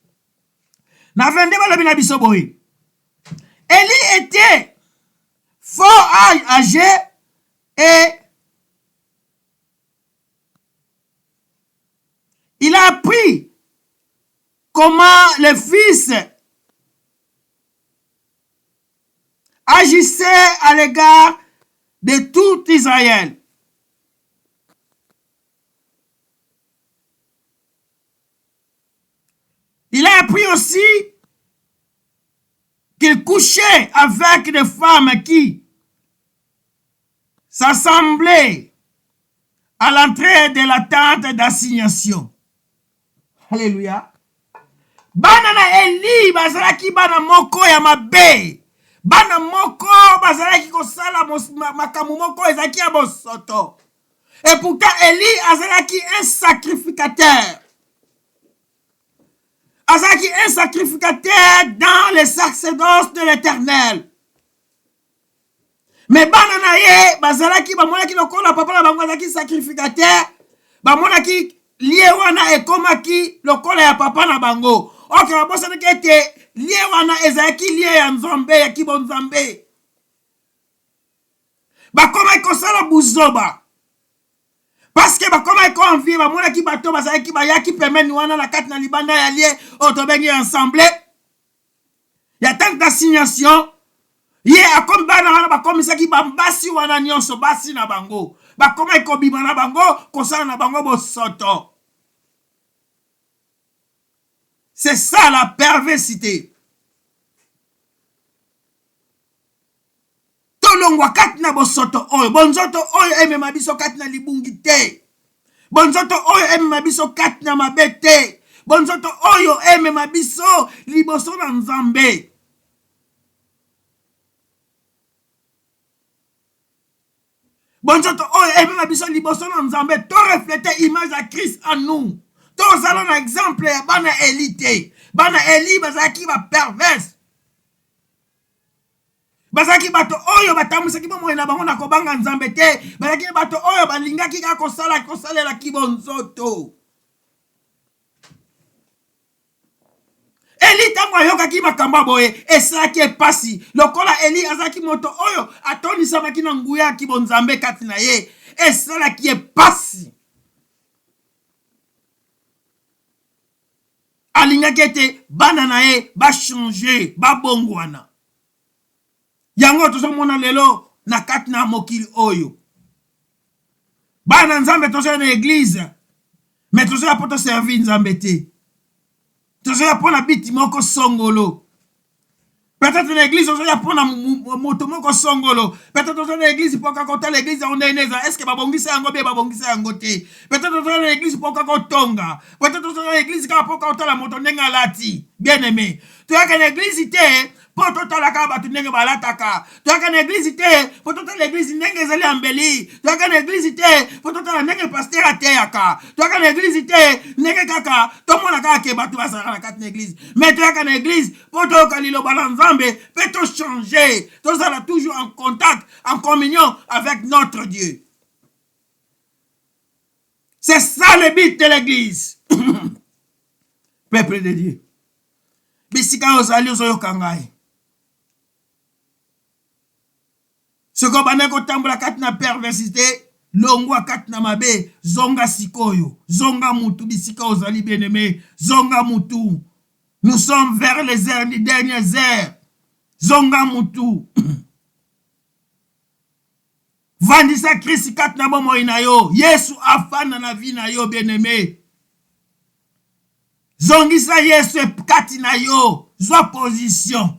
Na vende balobi na biso boy. Eli était fort âgé et il a appris comment les fils agissaient à l'égard de tout Israël. Il a appris aussi qu'il couchait avec des femmes qui s'assemblaient à l'entrée de la tente d'assignation. Alléluia. Banana Eli bazalaki bana moko ya mabe. Bana moko bazalaki kosala makamu moko ezaki ya bosoto. Et pourtant, Élie azalaki un sacrificateur. Azalaki un sacrificateur dans les sacerdoces de l'Éternel. Mais bana na ye bazalaki bamonaki lokola papa na bango azalaki sacrificateur, bamonaki lie wana ekomaki lokola ya papa na bango. Ok, babosanaki ete lie wana ezalaki lie ya nzambe ya kibonzambe. Bakomaki kosala buzoba. Parce que bakomaki koenvie bamonaki bato bazalaki bayaki pembeni wana na kati na libanda ya lie oyo tobengi ensemble. Ya tant d'assignation. Ye akomi bana wana bakomisaki bambasi wana nyonso basi na bango. Bakomaki kobima na bango kosala na bango bosoto. C'est ça la perversité. Tolongwa kati na bosoto oyo. Bonzoto oyo emema biso kati na libungi te. Bonzoto oyo emema biso kati na mabe te. Bonzoto oyo emema biso liboso na Nzambe. Bonjour, oh, biso liboso na Nzambe, to refléter image à Christ en nous. To zala na exemple ya bana élité. Bana Eli bazaki ba perverse. Bazaki bato oyo batamusaki bo moyena bango na kobanga Nzambe te. Bazaki bato oyo balingaki ka kosalela kibonzoto. Eli tango ayokaki makambo boye esalaki epasi lokola Eli azaki moto oyo atonisamaki na nguya ya kibonzambe kati na ye esalaki epasi. Alingaki ete bana na ye bachange babongwana. Yango tozomona lelo na kati na mokili oyo. Bana Nzambe toza na église mais toza poto servir Nzambe te. Tozoya pona biti moko songolo. Peut-être l'église tozoya pona moto moko songolo. Peut-être tozoya l'église pour kakota l'église on eneza. Est-ce que babongisa yango be babongisa yango te? Peut-être tozoya l'église pour kakotonga. Peut-être tozoya l'église pour kakota la moto ndenga lati. Bien aimé. Toyoka l'église te pour totalaka batu ndenge balataka. Toyoka l'église te pour totala l'église ndenge ezali ambeli. Toyoka l'église te pour totala ndenge pasteur ateyaka. Toyoka l'église te ndenge kaka tomona kaka ke batu basala na kati na église. Mais toyoka na église pour toyoka liloba na Nzambe peut to changer. Tozala toujours en contact, en communion avec notre Dieu. C'est ça le but de l'église. Peuple de Dieu. Bisika ozali ozoyoka ngai. Soko baneko tambola kati na perversité, longwa kati na mabe, zonga sikoyo, zonga mutu, bisika ozali bien-aimé, zonga mutu. Nous sommes vers les heures, les dernières heures. Zonga mutu. Vandisa Christ kati na bomo inayo, Yesu afana na vi na yo bien-aimé. Zongisa Yesu kati na yo, zwa position.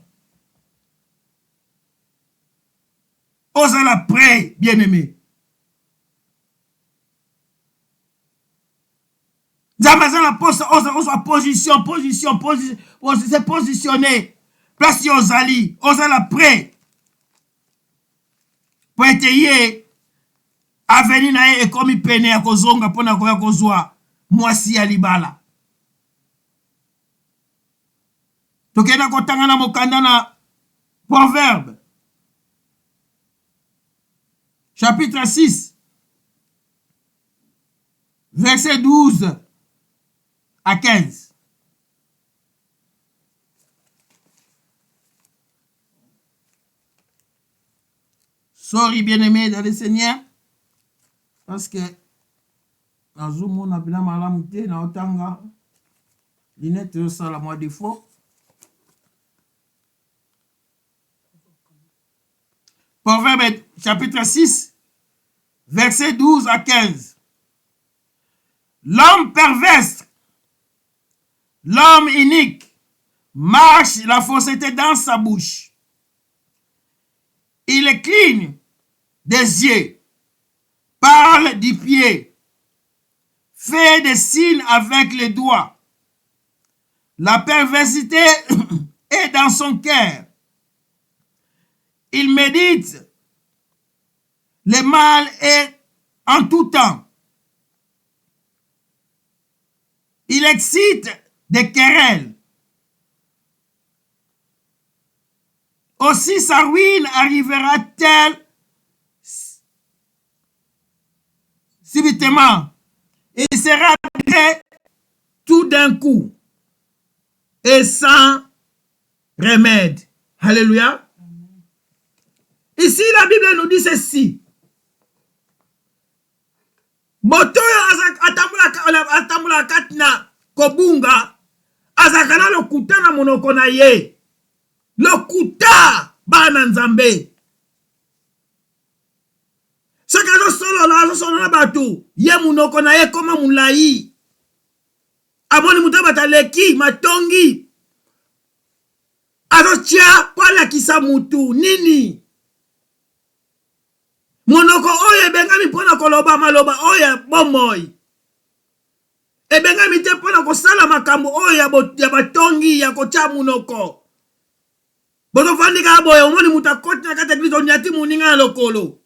Ozala prêt, bien-aimé. Zamazana poste, osa position, se positionner. Place ozali, ozala prêt. Pour être yé, aveni na ye ekomi pene ya kozonga pona koya kozwa mwasi ya libala. Tokena kotanga na mokanda na Proverbe. Chapitre 6, verset 12 à 15. Sorry bien-aimé dans le Seigneur, parce que dans le monde on a bien malamouté, na otanga, l'inette ça la moi défaut. Proverbe chapitre 6, verset 12 à 15. L'homme perverse, l'homme inique, marche la fausseté dans sa bouche. Il cligne des yeux, parle du pied, fait des signes avec les doigts. La perversité est dans son cœur. Il médite le mal et en tout temps. Il excite des querelles. Aussi sa ruine arrivera-t-elle subitement. Il sera prêt tout d'un coup et sans remède. Alléluia. Ici, la Bible nous dit ceci. Moto atambula katna kobunga azakana lokuta na monoko na ye. Lokuta bana nzambe. Soki azosolola bato ye monoko na ye koma mulai. Amoni mutu bataleki matongi. Azotia pala kisa mutu nini. Monoko oyo ebengami mpona koloba maloba oyo bomoi. Ebengami te mpona kosala makambo oyo ya batongi ya kotia monoko. Bozo fandika boye omoni mutu akoti na kati eglise onyati moninga na lokolo.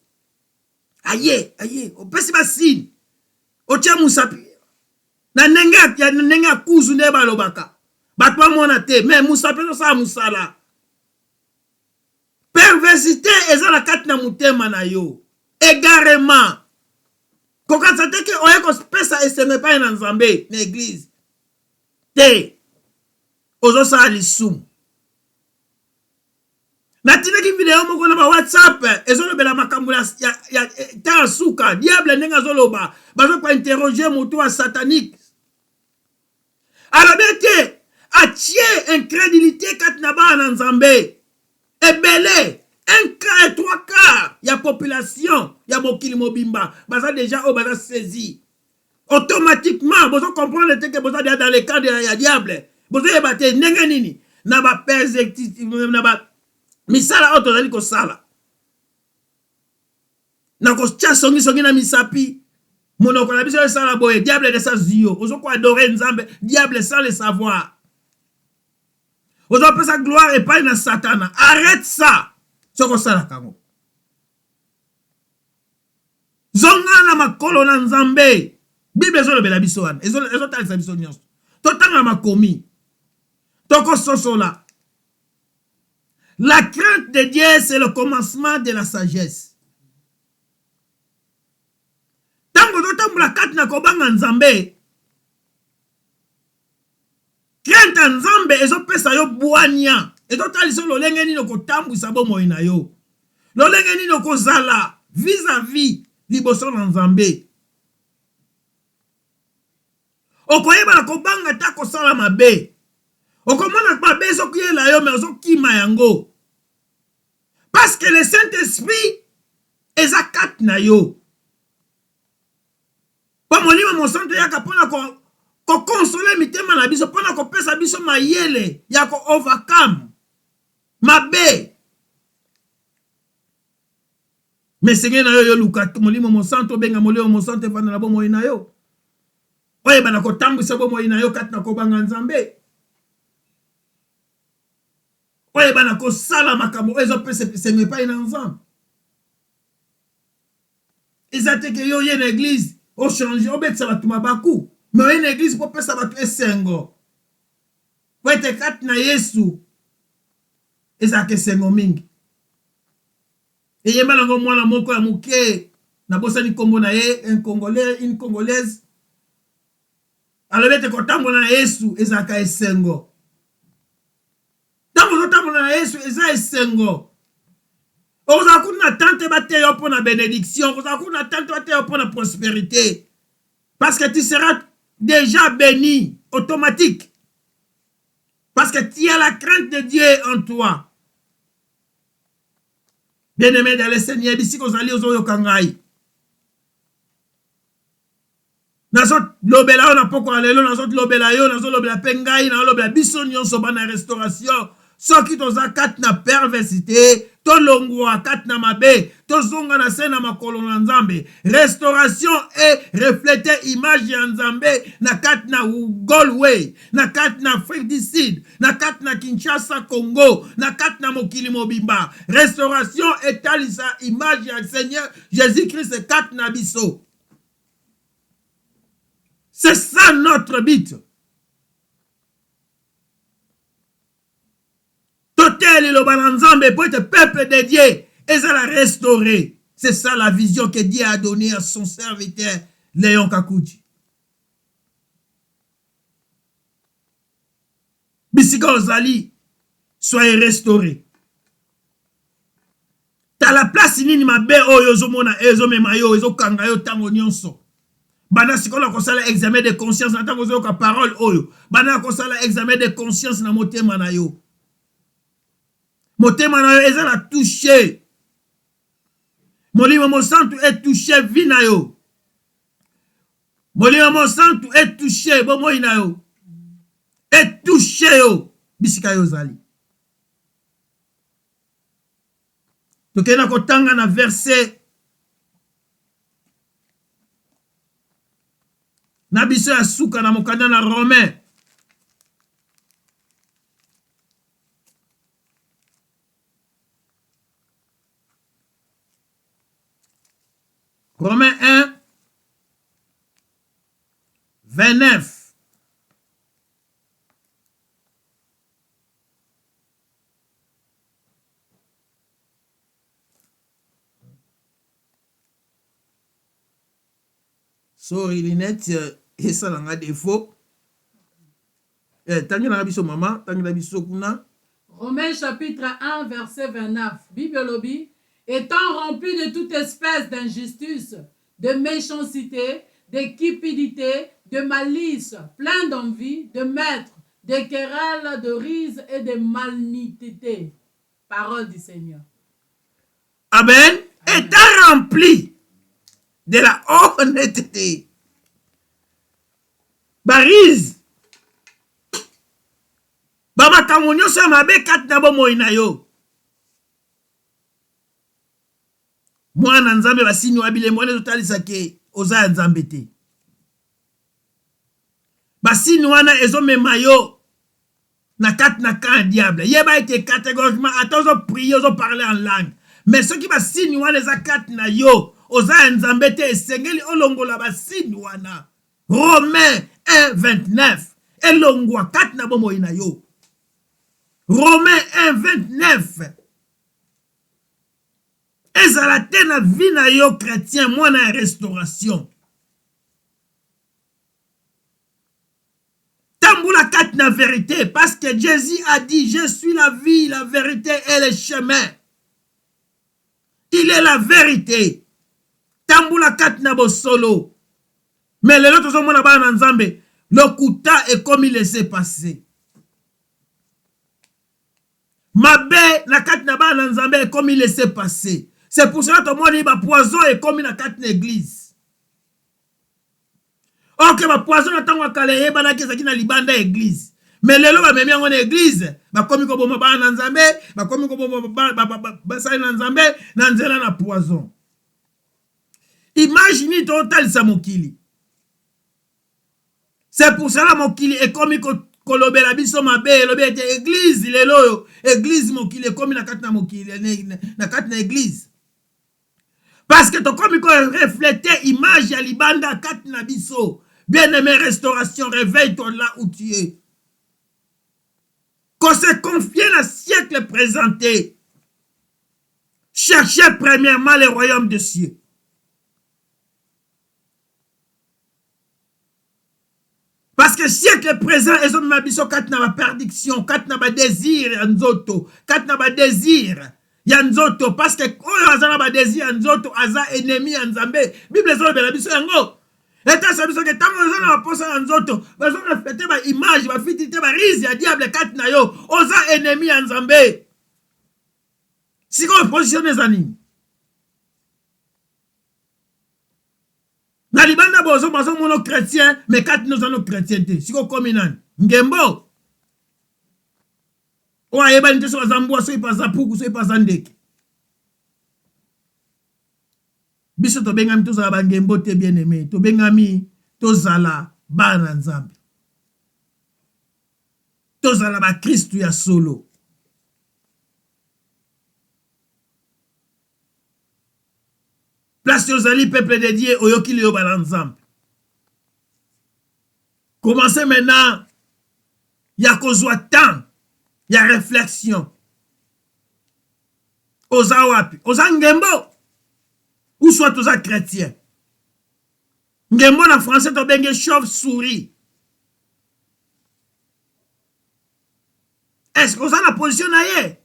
Aye, opesi basini. Otia musapi. Na nenge ya kuzu ne balobaka. Batwa mona te, mais musapi no sa musala. Perversité eza na kati na mutema na yo. Égarement. Kokatsa teke oye kospesa eseme pa na nzambe na église. Te. Ozo sa lisumu. Natinaki video moko na ba WhatsApp ezolobela makambo ya ta suka diable nenga zoloba bazo ko interroger moto wa satanique. Alors bete atie incrédulité kat na ba na nzambe. Ebele 1/3 ya population ya mokili mobimba baza déjà o baza saisi. Automatiquement bozo comprendre que bozo dans le cadre ya diable. Bozo yebate nenga nini na ba perspective na ba misala oto zali kosala. Na kotia songi na misapi. Monoko na biso sala boye diable de sa zio. Ozo ko adorer nzambe diable sans le savoir. Ozo pesa gloire et pas na satana. Arrête ça. Soko sala kango. Zonga na makolo na nzambe. Bible zo lobela biso wana. Ezo talisa biso nyonso. Totanga makomi. Toko sosola. La crainte de Dieu, c'est le commencement de la sagesse. Tango totambula kati na kobanga nzambe. Crainte nzambe ezopesa yo bwanya. Ezotalisa lolenge nini okotambwisa bomoi na yo. Lolenge nini okozala vis-à-vis liboso na nzambe. Okoyeba na kobanga ta kosala mabe. Okomona mabe ezokiyela yo me ozokima yango. Parce que le Saint-Esprit est à quatre na yo. Pas mon livre, mon centre yaka pona ko consoler mitema na biso pona ko pesa biso mayele ya ko overcome mabe. Mais Seigneur na yo luka mon livre, mon centre benga mon livre, mon centre fana na bo mo ina yo. Oye bana ko tambisa bo mo ina yo kat na ko banga nzambe. Oye bana ko sala makambo ezo pese sengwe pa ina nzambe. Ezate ke yo ye na église o changer o betsa batu mabaku. Mais yo na église po pesa batu esengo. Wete kat na Yesu. Ezake sengo mingi. E yemba nango mwana moko ya muke na bosani kombo na ye un congolais une congolaise. Alobete ko tambo na Yesu ezaka esengo. Na Yesu eza esengo. Oza kuna tante bate yo pour la bénédiction, oza kuna tante bate yo pour la prospérité. Parce que tu seras déjà béni automatique. Parce que tu as la crainte de Dieu en toi. Bien-aimé dans le Seigneur, d'ici qu'on s'allie aux oyokangai. Nazot lobela on a poko alelo nazot lobela yo nazot lobela pengai na lobela biso nyonso bana restauration. Soki toza kat na perversité, to longwa kat na mabe, to zonga na sena makolo na nzambe. Restauration et refléter image ya nzambe na kat na Galway, na kat na Afrique du Sud, na kat na Kinshasa, Congo, na kat na mokili mobimba. Restauration et talisa image ya Seigneur Jésus-Christ kat na biso. C'est ça notre but. Totel le balanzambe pour être peuple de Dieu et ça la restaurer. C'est ça la vision que Dieu a donnée à son serviteur Léon Kakouji. Bisika Ozali, soyez restaurés. T'as la place nini mabe oyo zomona ezomema yo ezokanga yo tango nyonso. Bana sikola kosala examen de conscience na tango zoyoka parole oyo. Bana kosala examen de conscience na motema na yo. Motema na yo eza na touché. Molimo mosantu est touché vi na yo. Molimo mosantu est touché bomoi na yo. Est touché yo. Bisika yo zali. Tokena kotanga na verset na biso ya suka na mokanda na Romain. Romains 1, 29. Sorry, Linette, et ça n'a défaut. Tangi na biso maman, tangi na biso kuna. Romains chapitre 1, verset 29. Bible lobby. Étant rempli de toute espèce d'injustice, de méchanceté, de cupidité, de malice, plein d'envie, de maître, de querelles, de rises et de malignité. Parole du Seigneur. Amen. Étant rempli de la honnêteté. Barise. Baba kamonyo se mabe kat na bo moina yo. Mwana nzambe basini wabile mwana totalisa ke oza nzambe te. Basini wana ezomema yo na kat na kan diable. Yeba ete catégoriquement attention prier ozo parler en langue. Mais ceux qui basini wana eza kat na yo oza nzambe te esengeli olongola basini wana. Romains 1, 29. Elongwa kat na bomo ina yo. Romains 1, 29. Ezala te na vie na yo chrétien mwana ya restauration. Tamboula kat na vérité parce que Jésus a dit je suis la vie, la vérité et le chemin. Il est la vérité. Tamboula kat na bo solo. Mais les autres sont mona ba nzambe. Le kuta est comme il laissait passer. Mabe na kat na ba nzambe est comme il laissait passer. C'est pour cela que tout le monde dit que poison est comme dans quatre églises. Ok, poison est comme dans la libanda église. Mais les gens qui sont dans l'église, ils comme dans Nzambe, ils comme dans Nzambe, dans poison. Imaginez total ça mokili. C'est pour cela mokili est comme kolobe la biso mabe, lobe était église, lelo église mokili est comme na quatre na mokili, na quatre na église. Parce que tu comme refléter image à libanda kat nabiso. Bien-aimé restauration, réveille-toi là où tu es. Qu'on se confie au siècle présenté. Cherchez premièrement le royaume des cieux. Parce que siècle présent, ils ont mis kat na perdition, kat na désir, nzoto, kat na désir. Yanzoto parce que oyo azana ba désir yanzoto aza ennemi ya Nzambe. Bible zo bela biso yango. Eta sa biso ke tango azana ba posa yanzoto, bazo refléter ba image, ba fitité ba rise ya diable kat na yo, oza ennemi ya Nzambe. Siko positionner zani. Na libanda bozo bazo mono chrétien, mais kat nous ano chrétienté. Siko kominan. Ngembo. Oye ba nite so azambwa so ipaza puku so ipaza ndeke. Biso to bengami to zala bangembo te bien aimé. To bengami to zala bana Nzambe. To zala ba Kristu ya solo. Place ozali peuple de Dieu oyoki le yo bana Nzambe. Commencez maintenant. Il y a kozwa temps. Il y a réflexion. Oza wapi. Oza ngembo. Ou soit oza chrétien. Ngembo na français to benge chauve-souris. Est-ce que oza na position na ye?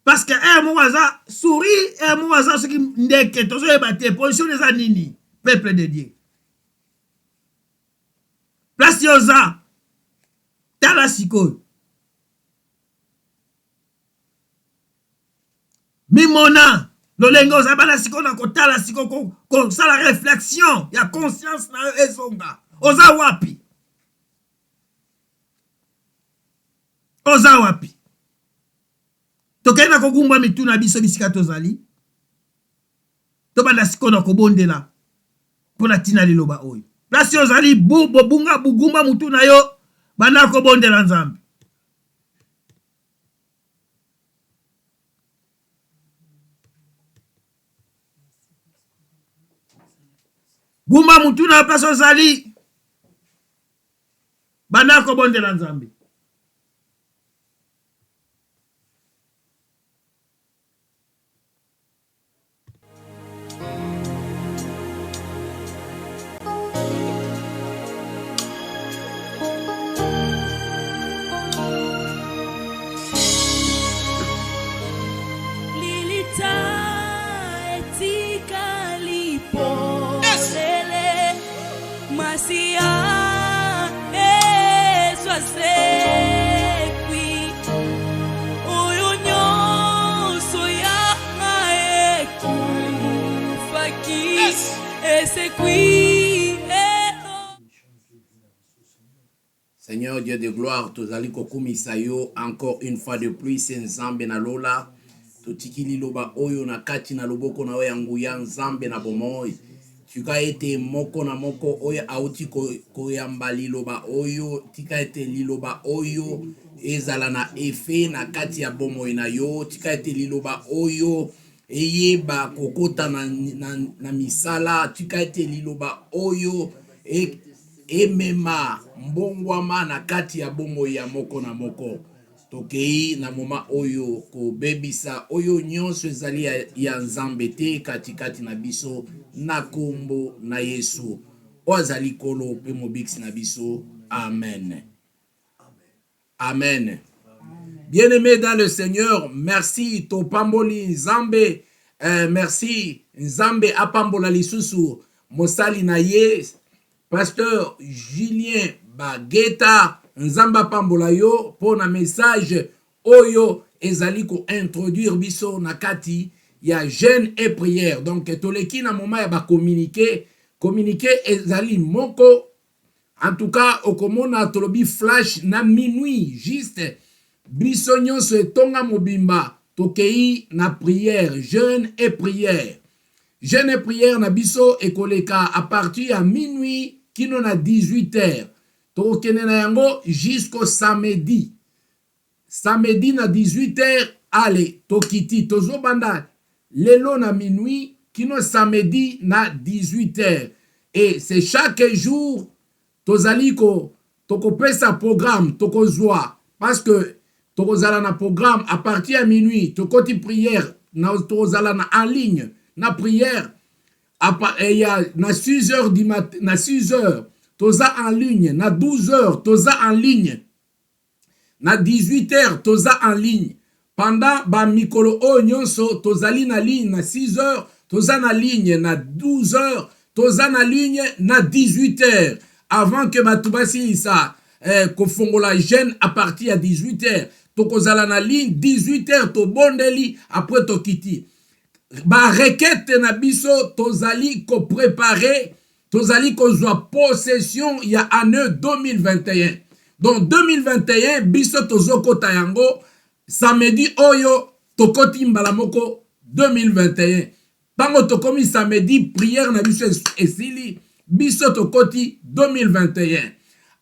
Parce que mwaza souris, mwaza ce qui ndeke tozo ebate position eza nini? Peuple de Dieu. Place yoza. Tala sikoyo. Mimona. Lolengo zabana sikoyo na kotala sikoyo ko sala réflexion. Ya conscience na ezonga. Oza wapi. Oza wapi. Tokenda kogumba mituna biso bisika tozali. Tobanda sikoyo na kobondela. Pona tina liloba oyo. Place ozali bunga bugumba mutu na yo bana ko bondela Nzambe. Gumba mutu na place ozali bana ko bondela Nzambe. Seigneur Dieu de gloire, tozali kokumisa yo encore une fois de plus, c'est Nzambe na lola. Totikili loba oyo na kati na loboko na oya nguya Nzambe na bomoi. Tika ete moko na moko oyo auti koyamba liloba oyo, tika ete liloba oyo ezala na efe na kati ya bomoi na yo, tika ete liloba oyo eyeba kokota na misala, tika ete liloba oyo emema mbongwama na kati ya bomoi ya moko na moko. Tokei na moma oyo ko bebisa oyo nyonso ezali ya Nzambe te katikati na biso na kombo na Yesu. Ozali kolo pe mobiksi na biso. Amen. Amen. Bien-aimés dans le Seigneur, merci to pamboli Nzambe. Merci Nzambe apambola lisusu mosali na ye. Pasteur Julien Bageta Nzamba pambola yo pona message oyo ezali ko introduire biso na kati ya jeûne et prière. Donc toleki na moment ya ba communiquer ezali moko. En tout cas okomona tolobi flash na minuit juste biso nyonso etonga mobimba tokei na prière, jeûne et prière. Jeûne et prière na biso ekoleka à partir ya minuit kino na 18h. Tokene na yango jusqu'au samedi. Samedi na 18h, allez, tokiti, tozo banda lelo na minuit, kino samedi na 18h. Et c'est chaque jour, tozaliko, toko pesa programme, toko zoa. Parce que toko zala na programme, à partir de minuit, toko ti prière, toko zala na en ligne, na prière, et ya na 6h du matin, na 6h, toza en ligne, na 12h, toza en ligne, na 18h, toza en ligne. Pendant ba mikolo o nyonso, tozali na ligne, na 6h, toza na ligne, na 12h, toza na ligne, na 18h. Avant que batubasi isa, kofongola jeune à partir à 18h, tokozala na ligne, 18h, to bondeli, après to kiti. Ba requête na biso, tozali ko préparer, tozali kozwa possession ya année 2021. Donc 2021 biso tozoko tayango samedi oyo tokoti mbala moko 2021. Tango tokomi samedi prière na biso esili biso tokoti 2021.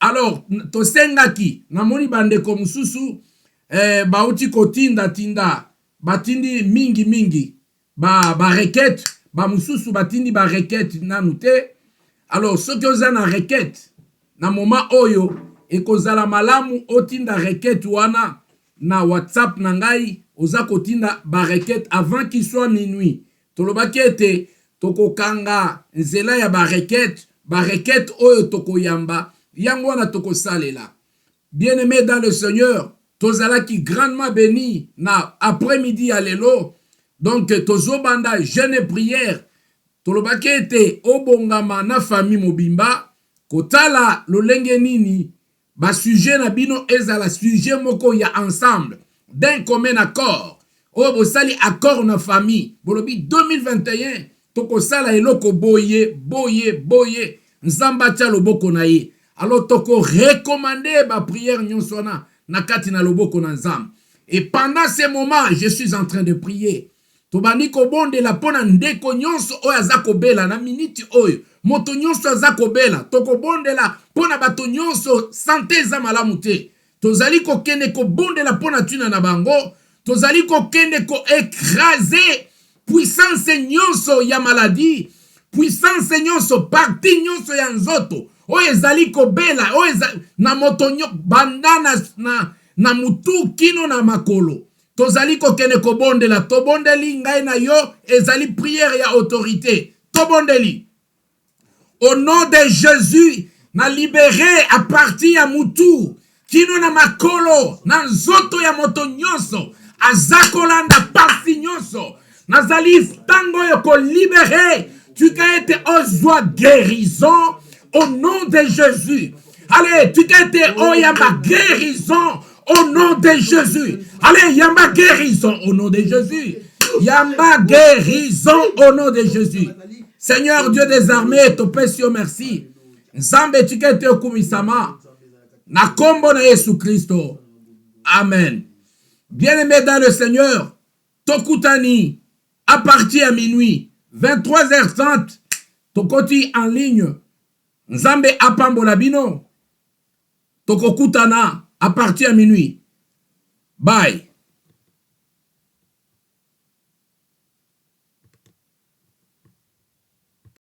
Alors to sengaki na moni bande ko mususu bauti kotinda tinda batindi mingi ba requête ba mususu batindi ba requête nanu te. Alors, ce que vous avez en requête, na moment oyo ekozala malamu otinda requête wana na WhatsApp na ngai oza kotinda ba requête avant qu'il soit minuit. Tolobaki ete tokokanga nzela ya ba requête oyo tokoyamba yango wana tokosalela. Bien-aimé dans le Seigneur, tozalaki grandement béni na après-midi ya lelo. Donc tozobanda jeûne et prière. Tolobaki ete obongama na famille mobimba kotala lolenge nini ba sujet na bino ezala sujet moko ya ensemble d'un commun accord. O bosali accord na famille. Bolobi 2021 tokosala eloko boye nzamba tia loboko na ye. Alors toko recommander ba prière nyonso na kati na loboko na nzamba. Et pendant ce moment, je suis en train de prier. Tobani ko bonde la pona ndeko nyonso oyo azako bela na minute oyo. Moto nyonso azako bela. Toko bonde la pona bato nyonso santé za malamu te. Tozali ko kende ko bonde la pona tuna na bango. Tozali ko kende ko écraser puissance nyonso ya maladie. Puissance nyonso parti nyonso ya nzoto. Oyo ezali ko bela. Oyo na moto nyonso bandana na mutu kino na makolo. Tozali ko kene ko bondela, to bondeli ngai na yo, ezali prière ya autorité. To bondeli. Au nom de Jésus, na libéré à partir ya mutu, kino na makolo, na nzoto ya moto nyonso, azakolanda pasi nyonso, nazali tango yo ko libéré, tu as été au joie guérison, au nom de Jésus. Allez, tu as été au yama guérison, au nom de Jésus. Allez, yamba guérison au nom de Jésus. Yamba guérison au nom de Jésus. Seigneur Dieu des armées, te pèsio merci. Nzambe tikete okumisama. Na kombo na Yesu Christo. Amen. Bien-aimé dans le Seigneur, tokutani à partir à minuit, 23h30, tokoti en ligne. Nzambe apambola bino. Tokokutana à partir à minuit. Bye.